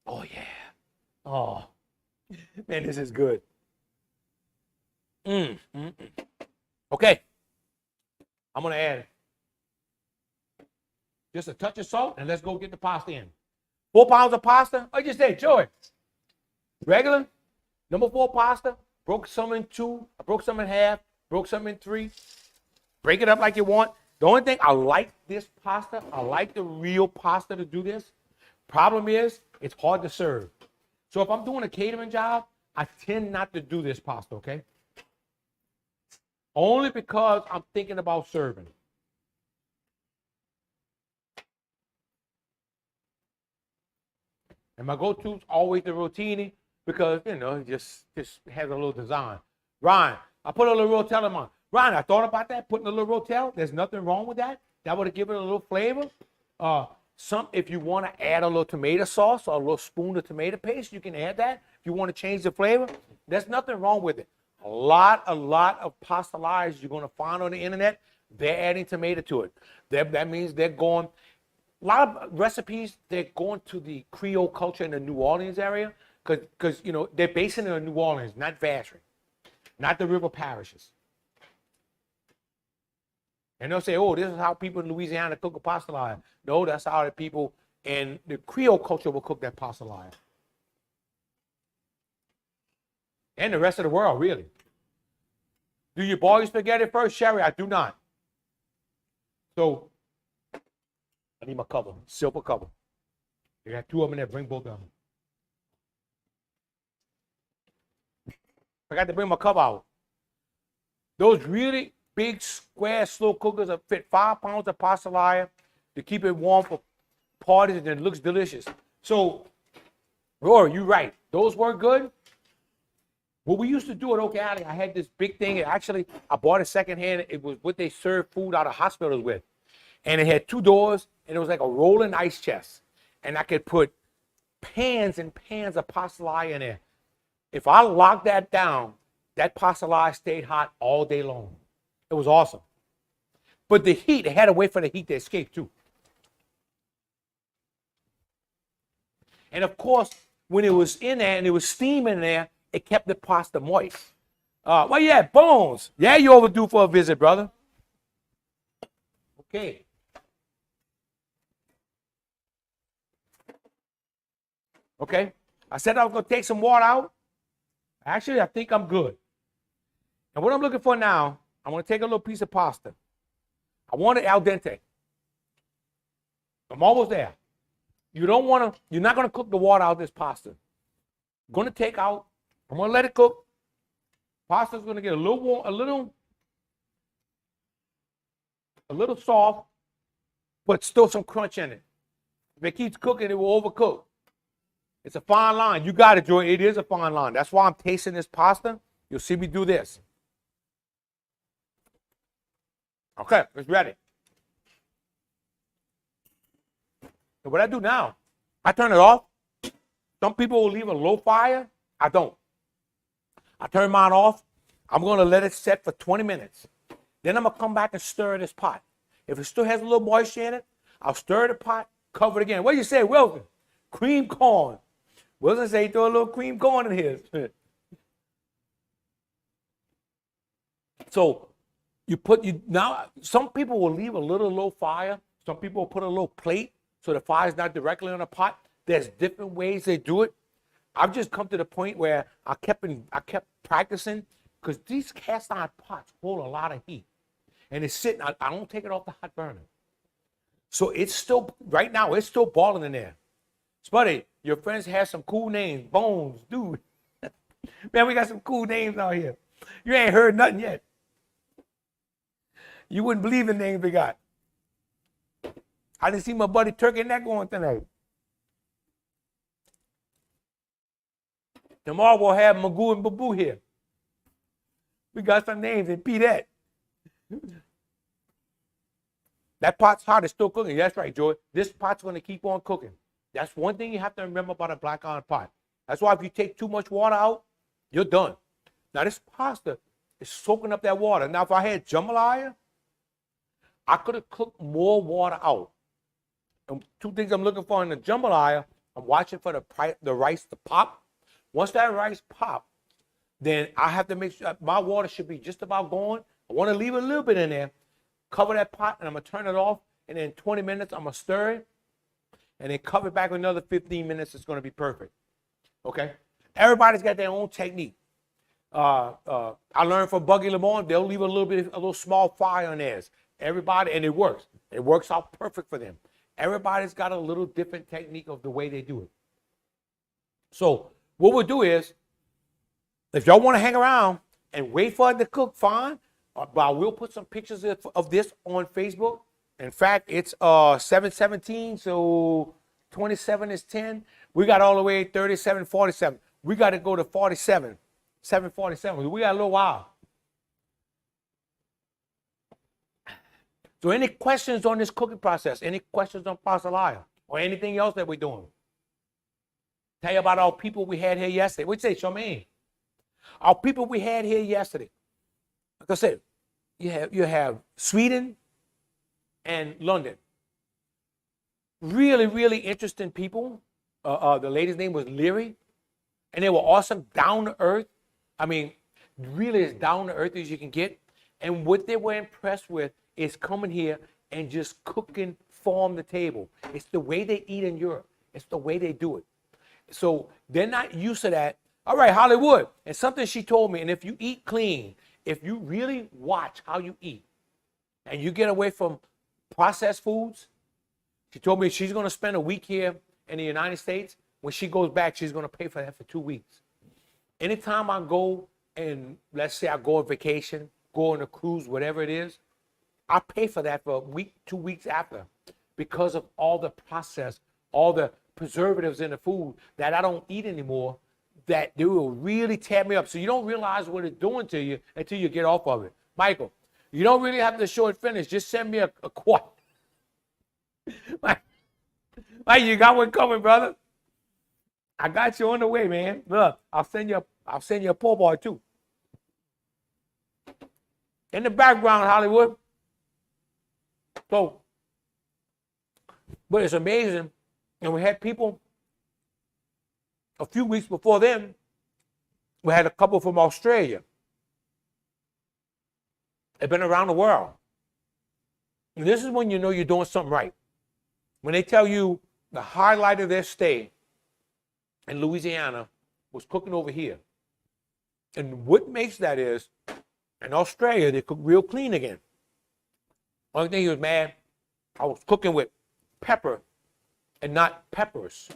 Oh, yeah. Oh, man, this is good. Okay. I'm going to add just a touch of salt, and let's go get the pasta in. 4 pounds of pasta. I just said, Joey. Regular, number 4 pasta. Broke some in 2. I broke some in half. Broke some in 3. Break it up like you want. The only thing I like this pasta, I like the real pasta to do this. Problem is, it's hard to serve. So if I'm doing a catering job, I tend not to do this pasta, okay? Only because I'm thinking about serving. And my go-to is always the rotini because, you know, it just has a little design. Ryan, I put a little rotel in mine. Ryan, I thought about that, putting a little rotel. There's nothing wrong with that. That would have given it a little flavor. If you want to add a little tomato sauce or a little spoon of tomato paste, you can add that. If you want to change the flavor, there's nothing wrong with it. A lot of pastalayas you're going to find on the internet, they're adding tomato to it. That means they're going, a lot of recipes, they're going to the Creole culture in the New Orleans area because you know, they're basing it in New Orleans, not Vacherie, not the river parishes. And they'll say, oh, this is how people in Louisiana cook a pastalaya. No, that's how the people in the Creole culture will cook that pastalaya. And the rest of the world, really. Do you boil your spaghetti first, Sherry? I do not. So, I need my cover, silver cover. You got 2 of them in there, bring both of them. I got to bring my cover out. Those really big square slow cookers that fit 5 pounds of pastalaya to keep it warm for parties, and it looks delicious. So, Rory, you're right. Those were good. What we used to do at Oak Alley, I had this big thing. Actually, I bought it secondhand. It was what they served food out of hospitals with. And it had 2 doors, and it was like a rolling ice chest. And I could put pans and pans of pastalaya in there. If I locked that down, that pastalaya stayed hot all day long. It was awesome. But the heat, it had to wait for the heat to escape too. And of course, when it was in there and it was steaming in there, it kept the pasta moist. Well, yeah, Bones. Yeah, you overdue for a visit, brother. Okay. Okay. I said I was going to take some water out. Actually, I think I'm good. And what I'm looking for now, I'm going to take a little piece of pasta. I want it al dente. I'm almost there. You're not going to cook the water out of this pasta. I'm going to take out, I'm going to let it cook. Pasta's going to get a little warm, a little soft, but still some crunch in it. If it keeps cooking, it will overcook. It's a fine line. You got it, Joy. It is a fine line. That's why I'm tasting this pasta. You'll see me do this. Okay, it's ready. So what I do now, I turn it off. Some people will leave a low fire. I don't. I turn mine off. I'm going to let it set for 20 minutes. Then I'm going to come back and stir this pot. If it still has a little moisture in it, I'll stir the pot, cover it again. What do you say, Wilson? Cream corn. Wilson say throw a little cream corn in his. So Now some people will leave a little low fire. Some people will put a little plate so the fire's not directly on the pot. There's different ways they do it. I've just come to the point where I kept practicing because these cast iron pots hold a lot of heat. And it's sitting, I don't take it off the hot burner. So it's still, right now, it's still boiling in there. Spuddy, your friends have some cool names. Bones, dude. Man, we got some cool names out here. You ain't heard nothing yet. You wouldn't believe the names we got. I didn't see my buddy Turkey Neck on tonight. Tomorrow we'll have Magoo and Baboo here. We got some names and Pete. That pot's hot, it's still cooking. That's right, Joy. This pot's going to keep on cooking. That's one thing you have to remember about a black iron pot. That's why if you take too much water out, you're done. Now this pasta is soaking up that water. Now if I had jambalaya, I could have cooked more water out. And two things I'm looking for in the jambalaya, I'm watching for the rice to pop. Once that rice pop, then I have to make sure my water should be just about going. I want to leave a little bit in there, cover that pot, and I'm going to turn it off. And in 20 minutes, I'm going to stir it. And then cover it back with another 15 minutes. It's going to be perfect. Okay? Everybody's got their own technique. I learned from Buggy Lamont, they'll leave a little small fire on theirs. Everybody, and it works. It works out perfect for them. Everybody's got a little different technique of the way they do it. So what we'll do is, if y'all want to hang around and wait for it to cook, fine. But we'll put some pictures of this on Facebook. In fact, it's 7:17, so 27 is 10. We got all the way 37, 47. We got to go to 47, 7:47. We got a little while. So any questions on this cooking process? Any questions on Pastalaya or anything else that we're doing? Tell you about our people we had here yesterday. What'd you say, Charmaine? Our people we had here yesterday. Like I said, you have Sweden and London. Really, really interesting people. The lady's name was Leary. And they were awesome, down to earth. I mean, really as down to earth as you can get. And what they were impressed with is coming here and just cooking from the table. It's the way they eat in Europe. It's the way they do it. So they're not used to that. All right, Hollywood. And something she told me, and if you eat clean, if you really watch how you eat, and you get away from processed foods, she told me she's going to spend a week here in the United States. When she goes back, she's going to pay for that for 2 weeks. Anytime I go and let's say I go on vacation, go on a cruise, whatever it is, I pay for that for a week, 2 weeks after because of all the process, all the preservatives in the food that I don't eat anymore that they will really tear me up. So you don't realize what it's doing to you until you get off of it. Michael, you don't really have to show it finished. Just send me a quart. Mike, you got one coming, brother. I got you on the way, man. Look, I'll send you a poor boy too. In the background, Hollywood. So, but it's amazing. And we had people a few weeks before then, we had a couple from Australia. They've been around the world. And this is when you know you're doing something right. When they tell you the highlight of their stay in Louisiana was cooking over here. And what makes that is, in Australia, they cook real clean again. Only thing he was mad, I was cooking with pepper and not peppers,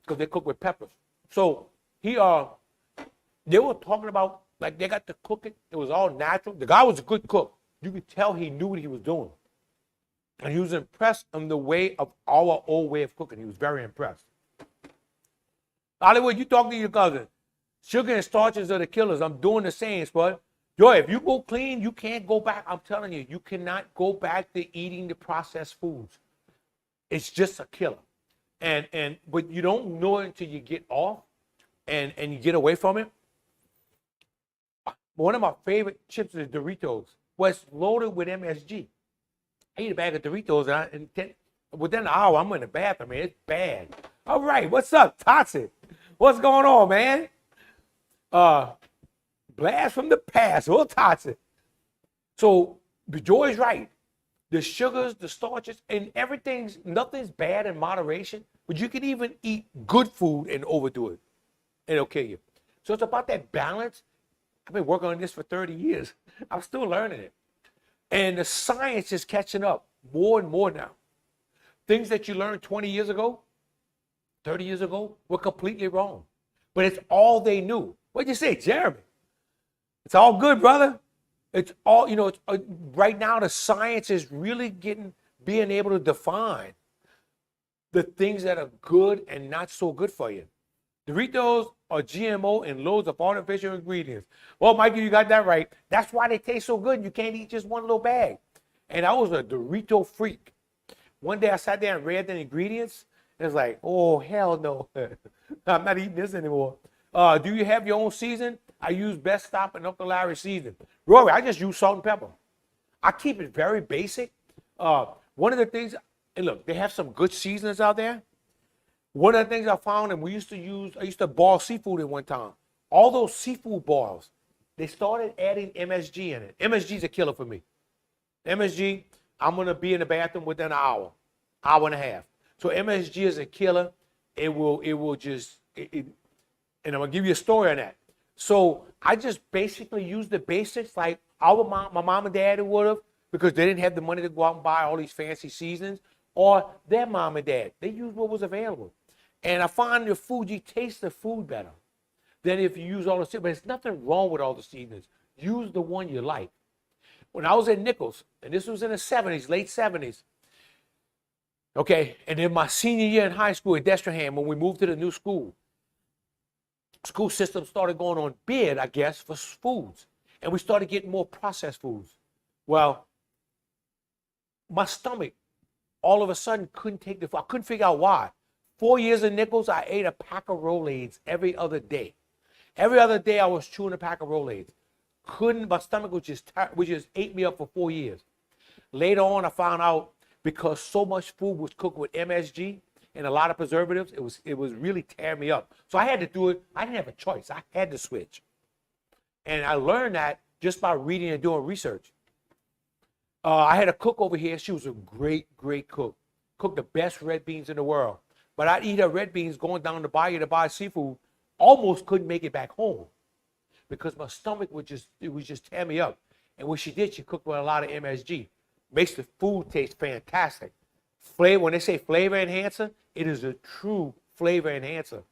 because they cook with peppers. So they were talking about, like they got to cook it. It was all natural. The guy was a good cook. You could tell he knew what he was doing. And he was impressed in the way of our old way of cooking. He was very impressed. Hollywood, you talk to your cousin. Sugar and starches are the killers. I'm doing the same, Spud. Joy, if you go clean, you can't go back. I'm telling you, you cannot go back to eating the processed foods. It's just a killer. But you don't know it until you get off and you get away from it. One of my favorite chips is Doritos. Well, it's loaded with MSG. I eat a bag of Doritos and within an hour, I'm in the bathroom, man. It's bad. All right, what's up, Toxic? What's going on, man? Blast from the past. Well, Toxic. So Joy is right. The sugars, the starches, and nothing's bad in moderation, but you can even eat good food and overdo it, and it'll kill you. So it's about that balance. I've been working on this for 30 years. I'm still learning it. And the science is catching up more and more now. Things that you learned 20 years ago, 30 years ago, were completely wrong. But it's all they knew. What'd you say, Jeremy? It's all good, brother. It's all, right now the science is really being able to define the things that are good and not so good for you. Doritos are GMO and loads of artificial ingredients. Well, Mikey, you got that right. That's why they taste so good. You can't eat just one little bag. And I was a Dorito freak. One day I sat there and read the ingredients. And it's like, oh, hell no. I'm not eating this anymore. Do you have your own season? I use Best Stop and Uncle Larry season. Rory, I just use salt and pepper. I keep it very basic. One of the things, and look, they have some good seasonings out there. One of the things I found, and I used to boil seafood at one time. All those seafood boils, they started adding MSG in it. MSG is a killer for me. MSG, I'm going to be in the bathroom within an hour and a half. So MSG is a killer. It will just, and I'm going to give you a story on that. So I just basically use the basics like my mom and dad would have, because they didn't have the money to go out and buy all these fancy seasonings, or their mom and dad. They used what was available. And I find the food, you taste the food better than if you use all the seasonings. But there's nothing wrong with all the seasonings. Use the one you like. When I was at Nichols, and this was in the 70s, late 70s, okay, and then my senior year in high school at Destrehan, when we moved to the new school system started going on bid, I guess, for foods. And we started getting more processed foods. Well, my stomach all of a sudden couldn't take the food. I couldn't figure out why. 4 years in Nichols, I ate a pack of Rolaids every other day. Every other day I was chewing a pack of Rolaids. My stomach was just ate me up for 4 years. Later on, I found out because so much food was cooked with MSG and a lot of preservatives, it was really tearing me up. So I had to do it. I didn't have a choice. I had to switch. And I learned that just by reading and doing research. I had a cook over here. She was a great, great cook. Cooked the best red beans in the world. But I'd eat her red beans going down the bayou to buy seafood. Almost couldn't make it back home because my stomach would just tear me up. And what she did, she cooked with a lot of MSG. Makes the food taste fantastic. Flavor, when they say flavor enhancer, it is a true flavor enhancer.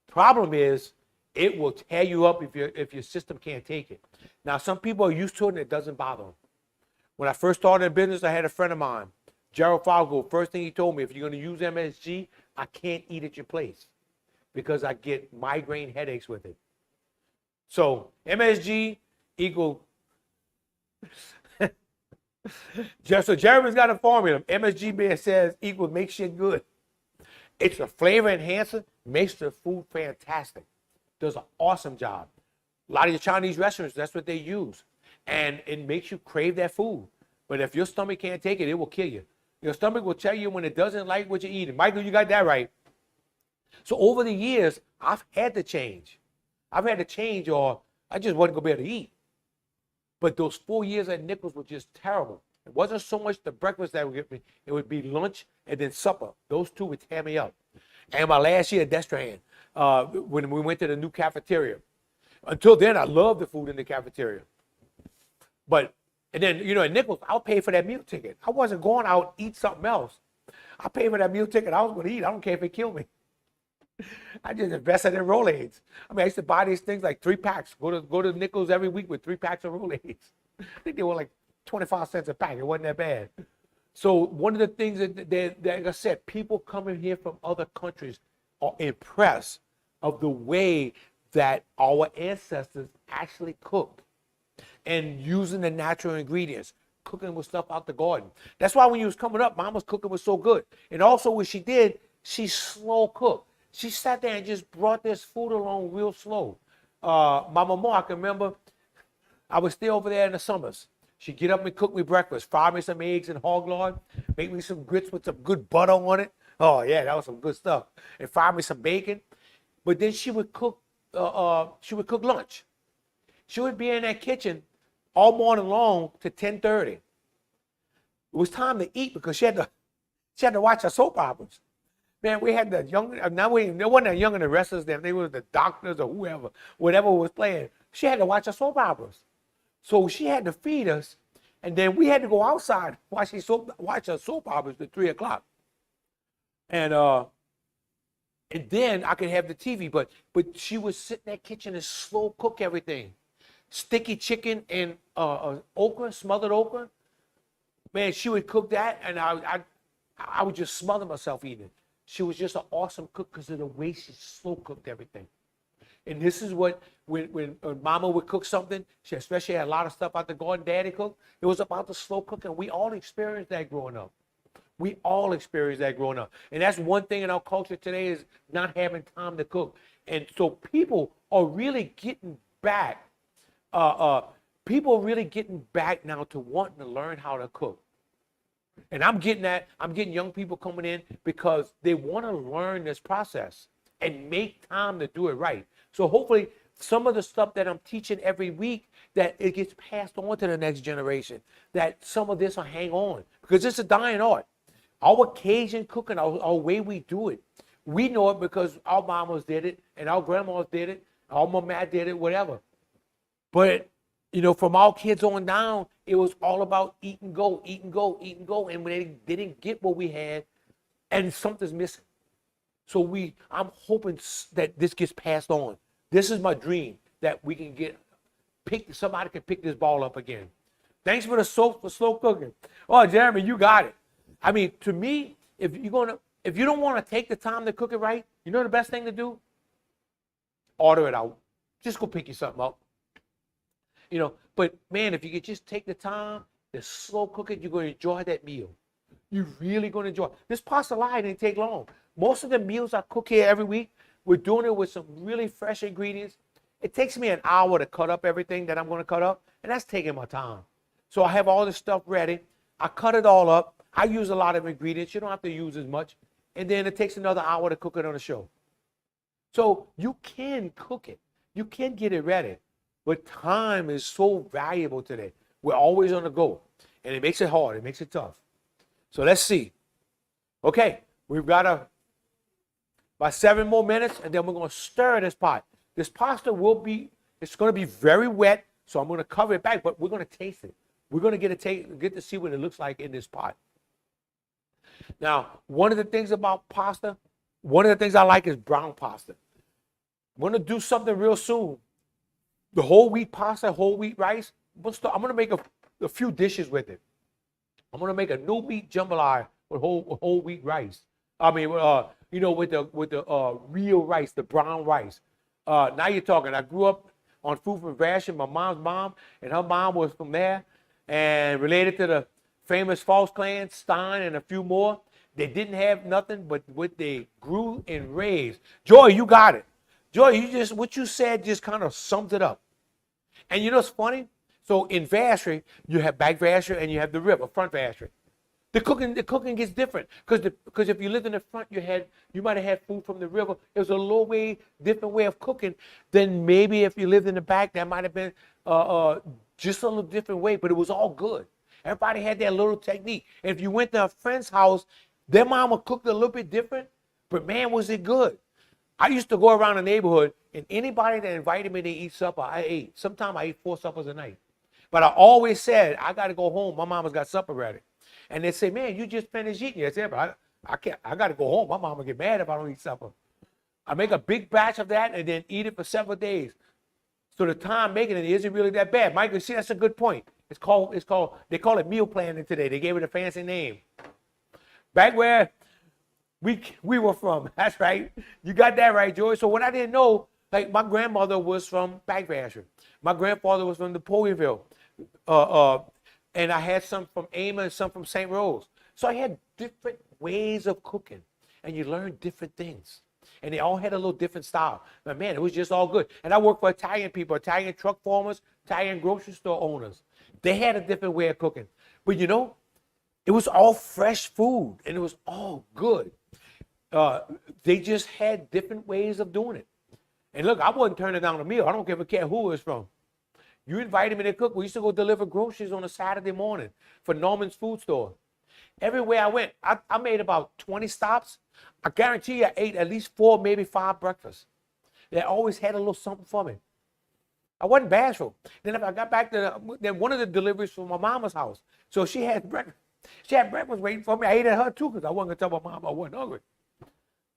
Problem is, it will tear you up if your system can't take it. Now, some people are used to it and it doesn't bother them. When I first started in business, I had a friend of mine, Gerald Falco. First thing he told me, if you're going to use MSG, I can't eat at your place because I get migraine headaches with it. So MSG equal. So Jeremy's got a formula. MSG says equal makes shit good. It's a flavor enhancer, makes the food fantastic. Does an awesome job. A lot of your Chinese restaurants, that's what they use. And it makes you crave that food. But if your stomach can't take it, it will kill you. Your stomach will tell you when it doesn't like what you're eating. Michael, you got that right. So over the years, I've had to change. Or I just wasn't going to be able to eat. But those 4 years at Nichols were just terrible. It wasn't so much the breakfast that would get me. It would be lunch and then supper. Those two would tear me up. And my last year at Destrehan, when we went to the new cafeteria. Until then, I loved the food in the cafeteria. And then, at Nichols, I'll pay for that meal ticket. I wasn't going out eat something else. I paid for that meal ticket. I was going to eat. I don't care if it killed me. I just invested in Rolaids. I used to buy these things like 3 packs. Go to Nichols every week with 3 packs of Rolaids. I think they were like 25 cents a pack. It wasn't that bad. So one of the things that like I said, people coming here from other countries are impressed of the way that our ancestors actually cooked and using the natural ingredients, cooking with stuff out the garden. That's why when you was coming up, Mom was cooking was so good. And also what she did, she slow cooked. She sat there and just brought this food along real slow. My mama, I can remember, I was still over there in the summers. She'd get up and cook me breakfast, fry me some eggs and hog lard, make me some grits with some good butter on it. Oh yeah, that was some good stuff. And fry me some bacon. But then she would cook lunch. She would be in that kitchen all morning long to 10:30. It was time to eat because she had to watch her soap operas. Man, we had the young, now we, they wasn't that young in the wrestlers, they were the doctors or whoever, whatever was playing. She had to watch her soap operas. So she had to feed us, and then we had to go outside watch her soap operas at 3 o'clock. And then I could have the TV, but she would sit in that kitchen and slow cook everything. Sticky chicken and okra, smothered okra. Man, she would cook that, and I would just smother myself eating it. She was just an awesome cook because of the way she slow cooked everything. And this is what, when Mama would cook something, she especially had a lot of stuff out the garden Daddy cooked, it was about the slow cooking. We all experienced that growing up. We all experienced that growing up. And that's one thing in our culture today is not having time to cook. And so people are really getting back. People are really getting back now to wanting to learn how to cook. And I'm getting young people coming in because they want to learn this process and make time to do it right. So hopefully some of the stuff that I'm teaching every week, that it gets passed on to the next generation, that some of this will hang on because it's a dying art. Our Cajun cooking, our way we do it, we know it because our mamas did it and our grandmas did it, our mama did it, whatever. But from our kids on down, it was all about eat and go, eat and go, eat and go. And when they didn't get what we had, and something's missing. So I'm hoping that this gets passed on. This is my dream, that we can somebody can pick this ball up again. Thanks for the slow cooking. Oh, Jeremy, you got it. I mean, to me, if you don't want to take the time to cook it right, you know the best thing to do? Order it out. Just go pick you something up. But man, if you could just take the time to slow cook it, you're going to enjoy that meal. You're really going to enjoy it. This pastalaya didn't take long. Most of the meals I cook here every week, we're doing it with some really fresh ingredients. It takes me an hour to cut up everything that I'm going to cut up, and that's taking my time. So I have all this stuff ready. I cut it all up. I use a lot of ingredients. You don't have to use as much. And then it takes another hour to cook it on the show. So you can cook it. You can get it ready. But time is so valuable today. We're always on the go. And it makes it hard. It makes it tough. So let's see. Okay, we've got about 7 more minutes, and then we're going to stir this pot. This pasta it's going to be very wet, so I'm going to cover it back, but we're going to taste it. We're going to get to see what it looks like in this pot. Now, one of the things about pasta, one of the things I like is brown pasta. I'm going to do something real soon. The whole wheat pasta, whole wheat rice, I'm going to make a few dishes with it. I'm going to make a no meat jambalaya with whole wheat rice. I mean, with the real rice, the brown rice. Now you're talking. I grew up on food from ration. My mom's mom, and her mom was from there, and related to the famous Falls clan, Stein, and a few more. They didn't have nothing but what they grew and raised. Joy, you got it. Joy, what you said just kind of sums it up. And you know what's funny? So in Vacherie, you have back Vacherie and you have the river, front Vacherie. The cooking gets different because if you lived in the front, you might have had food from the river. It was a little different way of cooking than maybe if you lived in the back. That might have been just a little different way, but it was all good. Everybody had their little technique. And if you went to a friend's house, their mama cooked a little bit different, but man, was it good. I used to go around the neighborhood, and anybody that invited me to eat supper, I ate. Sometimes I ate 4 suppers a night. But I always said, I got to go home. My mama's got supper ready. And they say, man, you just finished eating. I said, but I can't. I got to go home. My mama get mad if I don't eat supper. I make a big batch of that and then eat it for several days. So the time making it isn't really that bad. Michael, see, that's a good point. They call it meal planning today. They gave it a fancy name. Back where we were from. That's right. You got that right, Joey. So what I didn't know, like my grandmother was from Back Vacherie. My grandfather was from Napoleonville. And I had some from Ama and some from St. Rose. So I had different ways of cooking. And you learn different things. And they all had a little different style. But man, it was just all good. And I worked for Italian people, Italian truck farmers, Italian grocery store owners. They had a different way of cooking. But it was all fresh food. And it was all good. They just had different ways of doing it. And look, I wasn't turning down a meal. I don't give a care who it was from. You invited me to cook. We used to go deliver groceries on a Saturday morning for Norman's food store. Everywhere I went, I made about 20 stops. I guarantee you I ate at least 4, maybe 5 breakfasts. They always had a little something for me. I wasn't bashful. Then if I got back to then one of the deliveries from my mama's house. So she had breakfast. She had breakfast waiting for me. I ate at her too because I wasn't going to tell my mom I wasn't hungry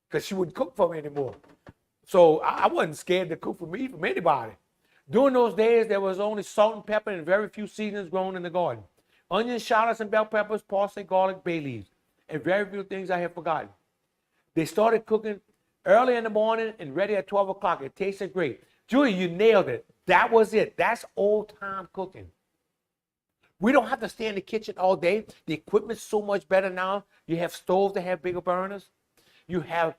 because she wouldn't cook for me anymore. So I wasn't scared to cook for me from anybody. During those days, there was only salt and pepper and very few seasonings grown in the garden. Onions, shallots, and bell peppers, parsley, garlic, bay leaves, and very few things I have forgotten. They started cooking early in the morning and ready at 12 o'clock. It tasted great. Julie, you nailed it. That was it. That's old-time cooking. We don't have to stay in the kitchen all day. The equipment's so much better now. You have stoves that have bigger burners. You have,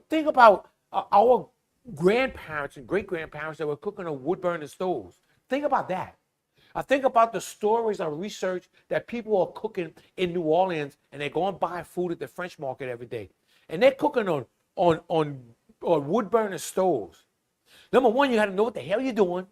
think about our grandparents and great-grandparents that were cooking on wood-burning stoves. Think about that. I think about the stories of research that people are cooking in New Orleans, and they go and buy food at the French market every day. And they're cooking on wood-burning stoves. Number one, you got to know what the hell you're doing.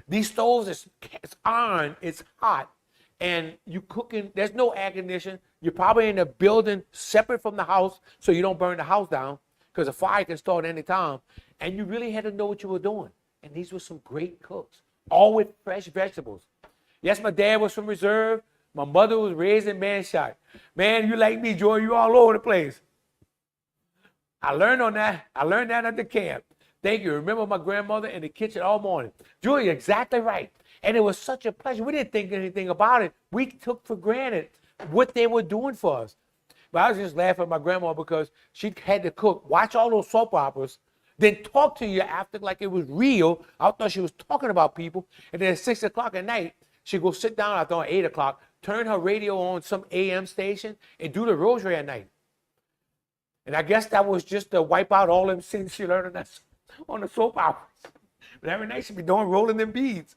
These stoves, it's iron, it's hot, and you cooking, there's no air conditioning. You're probably in a building separate from the house so you don't burn the house down because a fire can start any time. And you really had to know what you were doing. And these were some great cooks, all with fresh vegetables. Yes, my dad was from Reserve. My mother was raised in Manshot. Man, you like me, Joy, you all over the place. I learned that at the camp. Thank you. Remember my grandmother in the kitchen all morning. Julia, exactly right. And it was such a pleasure. We didn't think anything about it. We took for granted what they were doing for us. But I was just laughing at my grandma because she had to cook, watch all those soap operas, then talk to you after like it was real. I thought she was talking about people. And then at 6 o'clock at night, she'd go sit down, I thought at 8 o'clock, turn her radio on some AM station and do the rosary at night. And I guess that was just to wipe out all them sins she learned on the soap operas. But every night she'd be doing rolling them beads.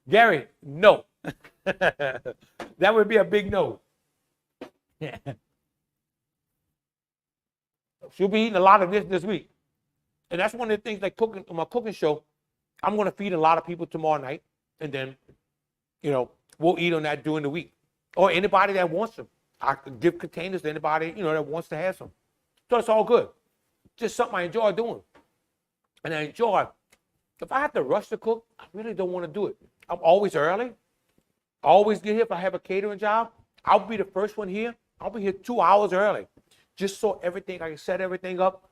Gary, no. That would be a big no. Yeah. She'll be eating a lot of this week. And that's one of the things like cooking on my cooking show. I'm going to feed a lot of people tomorrow night. And then, we'll eat on that during the week. Or anybody that wants them. I can give containers to anybody, that wants to have some. So it's all good. Just something I enjoy doing. And I enjoy, if I have to rush to cook, I really don't want to do it. I'm always early. I always get here if I have a catering job. I'll be the first one here. I'll be here 2 hours early. Just so I can set everything up.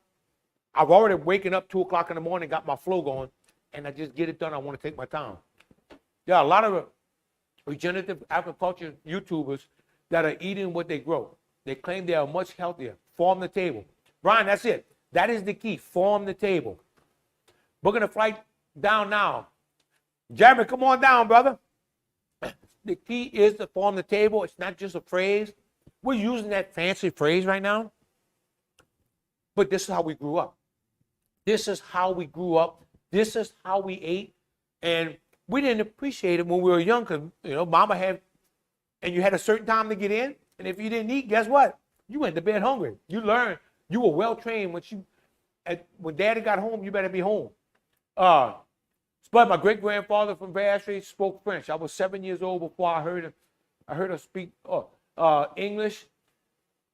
I've already waken up 2 o'clock in the morning, got my flow going, and I just get it done. I want to take my time. There are a lot of regenerative agriculture YouTubers that are eating what they grow. They claim they are much healthier. Farm the table. Brian, that's it. That is the key. Farm the table. We're going to fly down now. Jeremy, come on down, brother. The key is to farm the table. It's not just a phrase. We're using that fancy phrase right now. But this is how we grew up. This is how we grew up. This is how we ate. And we didn't appreciate it when we were young because, mama had, and you had a certain time to get in. And if you didn't eat, guess what? You went to bed hungry. You learned. You were well trained. When daddy got home, you better be home. But my great grandfather from Vassary spoke French. I was 7 years old before I heard her speak English.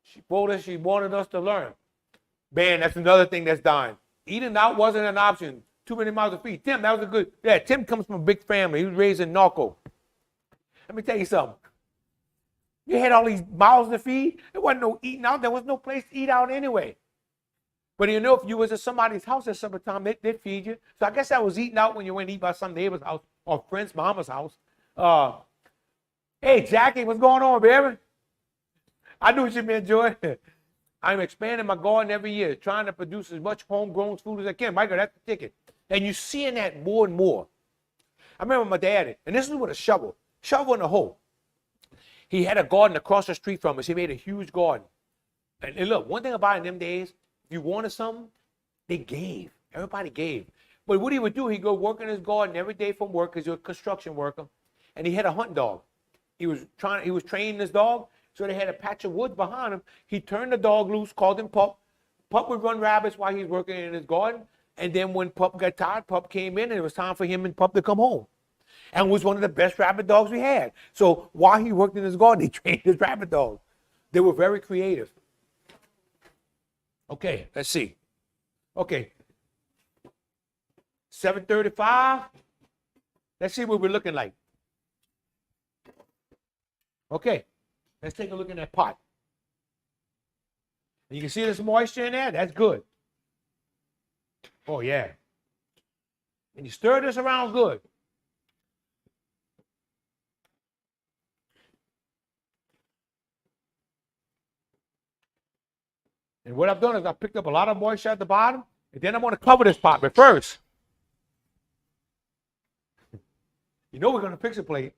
She told us she wanted us to learn. Man, that's another thing that's dying. Eating out wasn't an option. Too many mouths to feed. Tim, that was a good. Yeah, Tim comes from a big family. He was raised in Norco. Let me tell you something. You had all these mouths to feed. There wasn't no eating out. There was no place to eat out anyway. But if you was at somebody's house at summertime, they'd feed you. So I guess I was eating out when you went to eat by some neighbor's house or friend's mama's house. Hey, Jackie, what's going on, baby? I knew what you meant, Joy. I'm expanding my garden every year, trying to produce as much homegrown food as I can. Michael, that's the ticket. And you're seeing that more and more. I remember my daddy, and this is with a shovel and a hoe. He had a garden across the street from us. He made a huge garden. And look, one thing about it in them days, if you wanted something, they gave. Everybody gave. But what he would do, he'd go work in his garden every day from work because he was a construction worker. And he had a hunting dog. He was training his dog, so they had a patch of woods behind him. He turned the dog loose, called him Pup. Pup would run rabbits while he's working in his garden. And then when Pup got tired, Pup came in, and it was time for him and Pup to come home. And was one of the best rabbit dogs we had. So while he worked in his garden, he trained his rabbit dogs. They were very creative. Okay, let's see. Okay, 7:35. Let's see what we're looking like. Okay, let's take a look in that pot. And you can see this moisture in there. That's good. Oh, yeah. And you stir this around good. And what I've done is I picked up a lot of moisture at the bottom, and then I'm going to cover this pot. But first, you know we're going to fix a plate.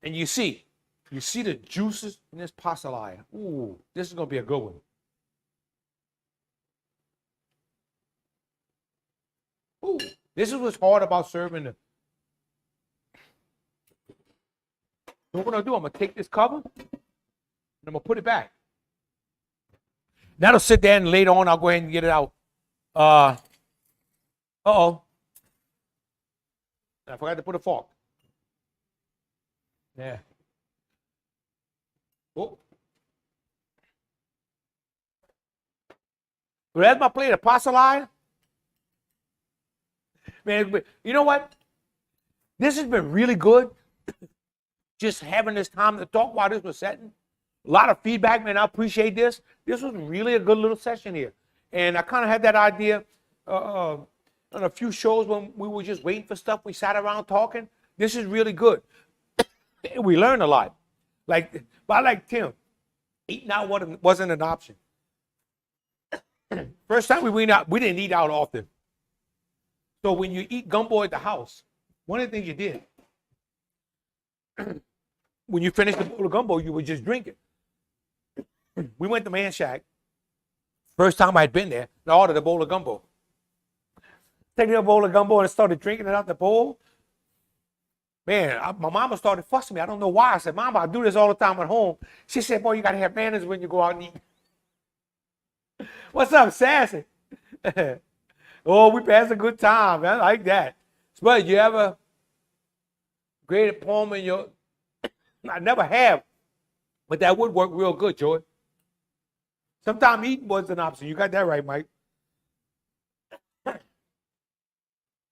And you see the juices in this pastalaya. Ooh, this is going to be a good one. Ooh, this is what's hard about serving the. What I'm going to do, I'm going to take this cover, and I'm going to put it back. That'll sit there, and later on, I'll go ahead and get it out. Uh-oh. I forgot to put a fork. Yeah. Oh. Well, that's my plate of pastalaya. Man, you know what? This has been really good. Just having this time to talk while this was setting. A lot of feedback, man. I appreciate this. This was really a good little session here. And I kind of had that idea on a few shows when we were just waiting for stuff. We sat around talking. This is really good. We learned a lot. But I like Tim. Eating out wasn't an option. First time we went out, we didn't eat out often. So when you eat gumbo at the house, one of the things you did, when you finished the bowl of gumbo, you would just drink it. We went to Man Shack. First time I'd been there, and I ordered a bowl of gumbo. Taking a bowl of gumbo and started drinking it out the bowl. Man, my mama started fussing me. I don't know why. I said, Mama, I do this all the time at home. She said, boy, you got to have manners when you go out and eat. What's up, Sassy? Oh, we passed a good time, man. I like that. But you ever create a poem in your... I never have, but that would work real good, Joey. Sometimes eating was an option. You got that right, Mike.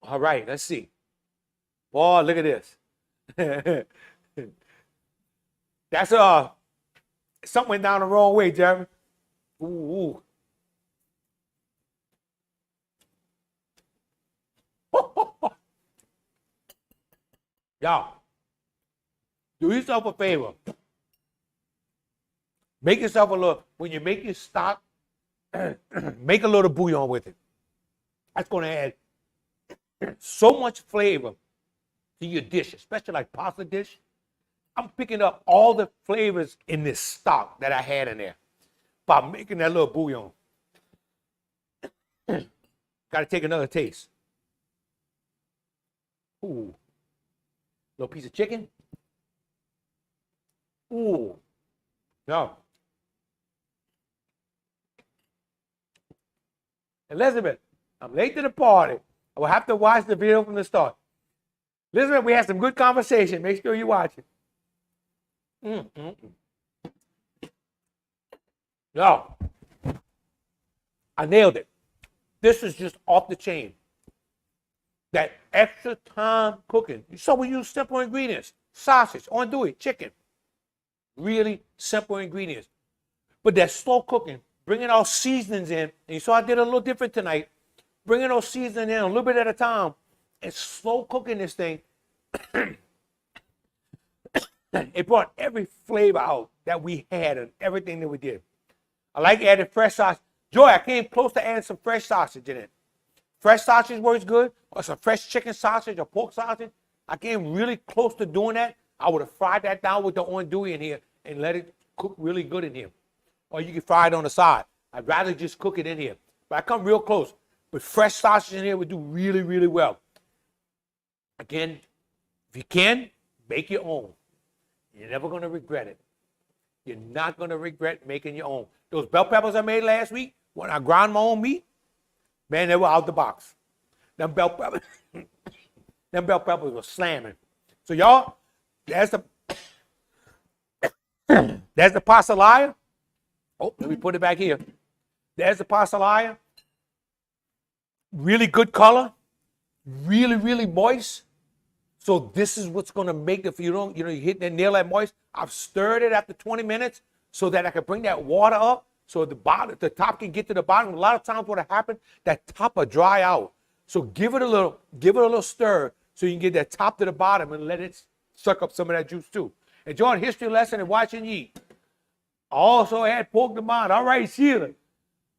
All right, let's see. Boy, look at this. That's something went down the wrong way, Jeremy. Ooh. Y'all, do yourself a favor. Make yourself a little, when you make your stock, make a little bouillon with it. That's going to add so much flavor to your dish, especially like pasta dish. I'm picking up all the flavors in this stock that I had in there by making that little bouillon. Got to take another taste. Ooh. Little piece of chicken. Ooh. No. Elizabeth, I'm late to the party. I will have to watch the video from the start. Elizabeth, we had some good conversation. Make sure you watch it. No. I nailed it. This is just off the chain. That extra time cooking. So we use simple ingredients. Sausage, andouille, chicken. Really simple ingredients. But that slow cooking, bringing our seasonings in. And you saw I did a little different tonight. Bringing those seasonings in a little bit at a time. And slow cooking this thing. It brought every flavor out that we had and everything that we did. I like adding fresh sausage. Joy, I came close to adding some fresh sausage in it. Fresh sausage works good, or some fresh chicken sausage or pork sausage. I came really close to doing that. I would have fried that down with the andouille in here and let it cook really good in here. Or you can fry it on the side. I'd rather just cook it in here. But I come real close. But fresh sausage in here would do really, really well. Again, if you can, make your own. You're never going to regret it. You're not going to regret making your own. Those bell peppers I made last week, when I ground my own meat, Man, they were out the box. Them bell peppers, them bell peppers were slamming. So y'all, that's the that's the pastalaya. Oh, let me put it back here. There's the pastalaya. Really good color. Really, really moist. So this is what's gonna make it. If you don't, you hit that nail that moist. I've stirred it after 20 minutes so that I can bring that water up, so the top can get to the bottom. A lot of times, what happens, that top will dry out. So give it a little stir, so you can get that top to the bottom and let it suck up some of that juice too. Enjoy the history lesson and watch and eat. Also add pork to mine. All right, Sheila.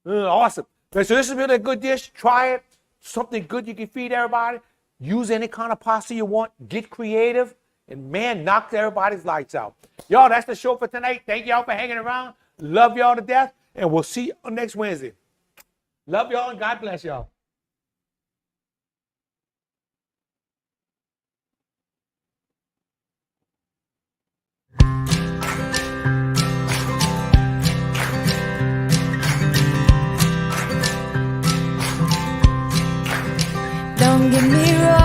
Awesome. Okay, so this has been a good dish. Try it. Something good you can feed everybody. Use any kind of pasta you want. Get creative. And man, knock everybody's lights out. Y'all, that's the show for tonight. Thank y'all for hanging around. Love y'all to death. And we'll see you next Wednesday. Love y'all and God bless y'all.
Don't get me wrong.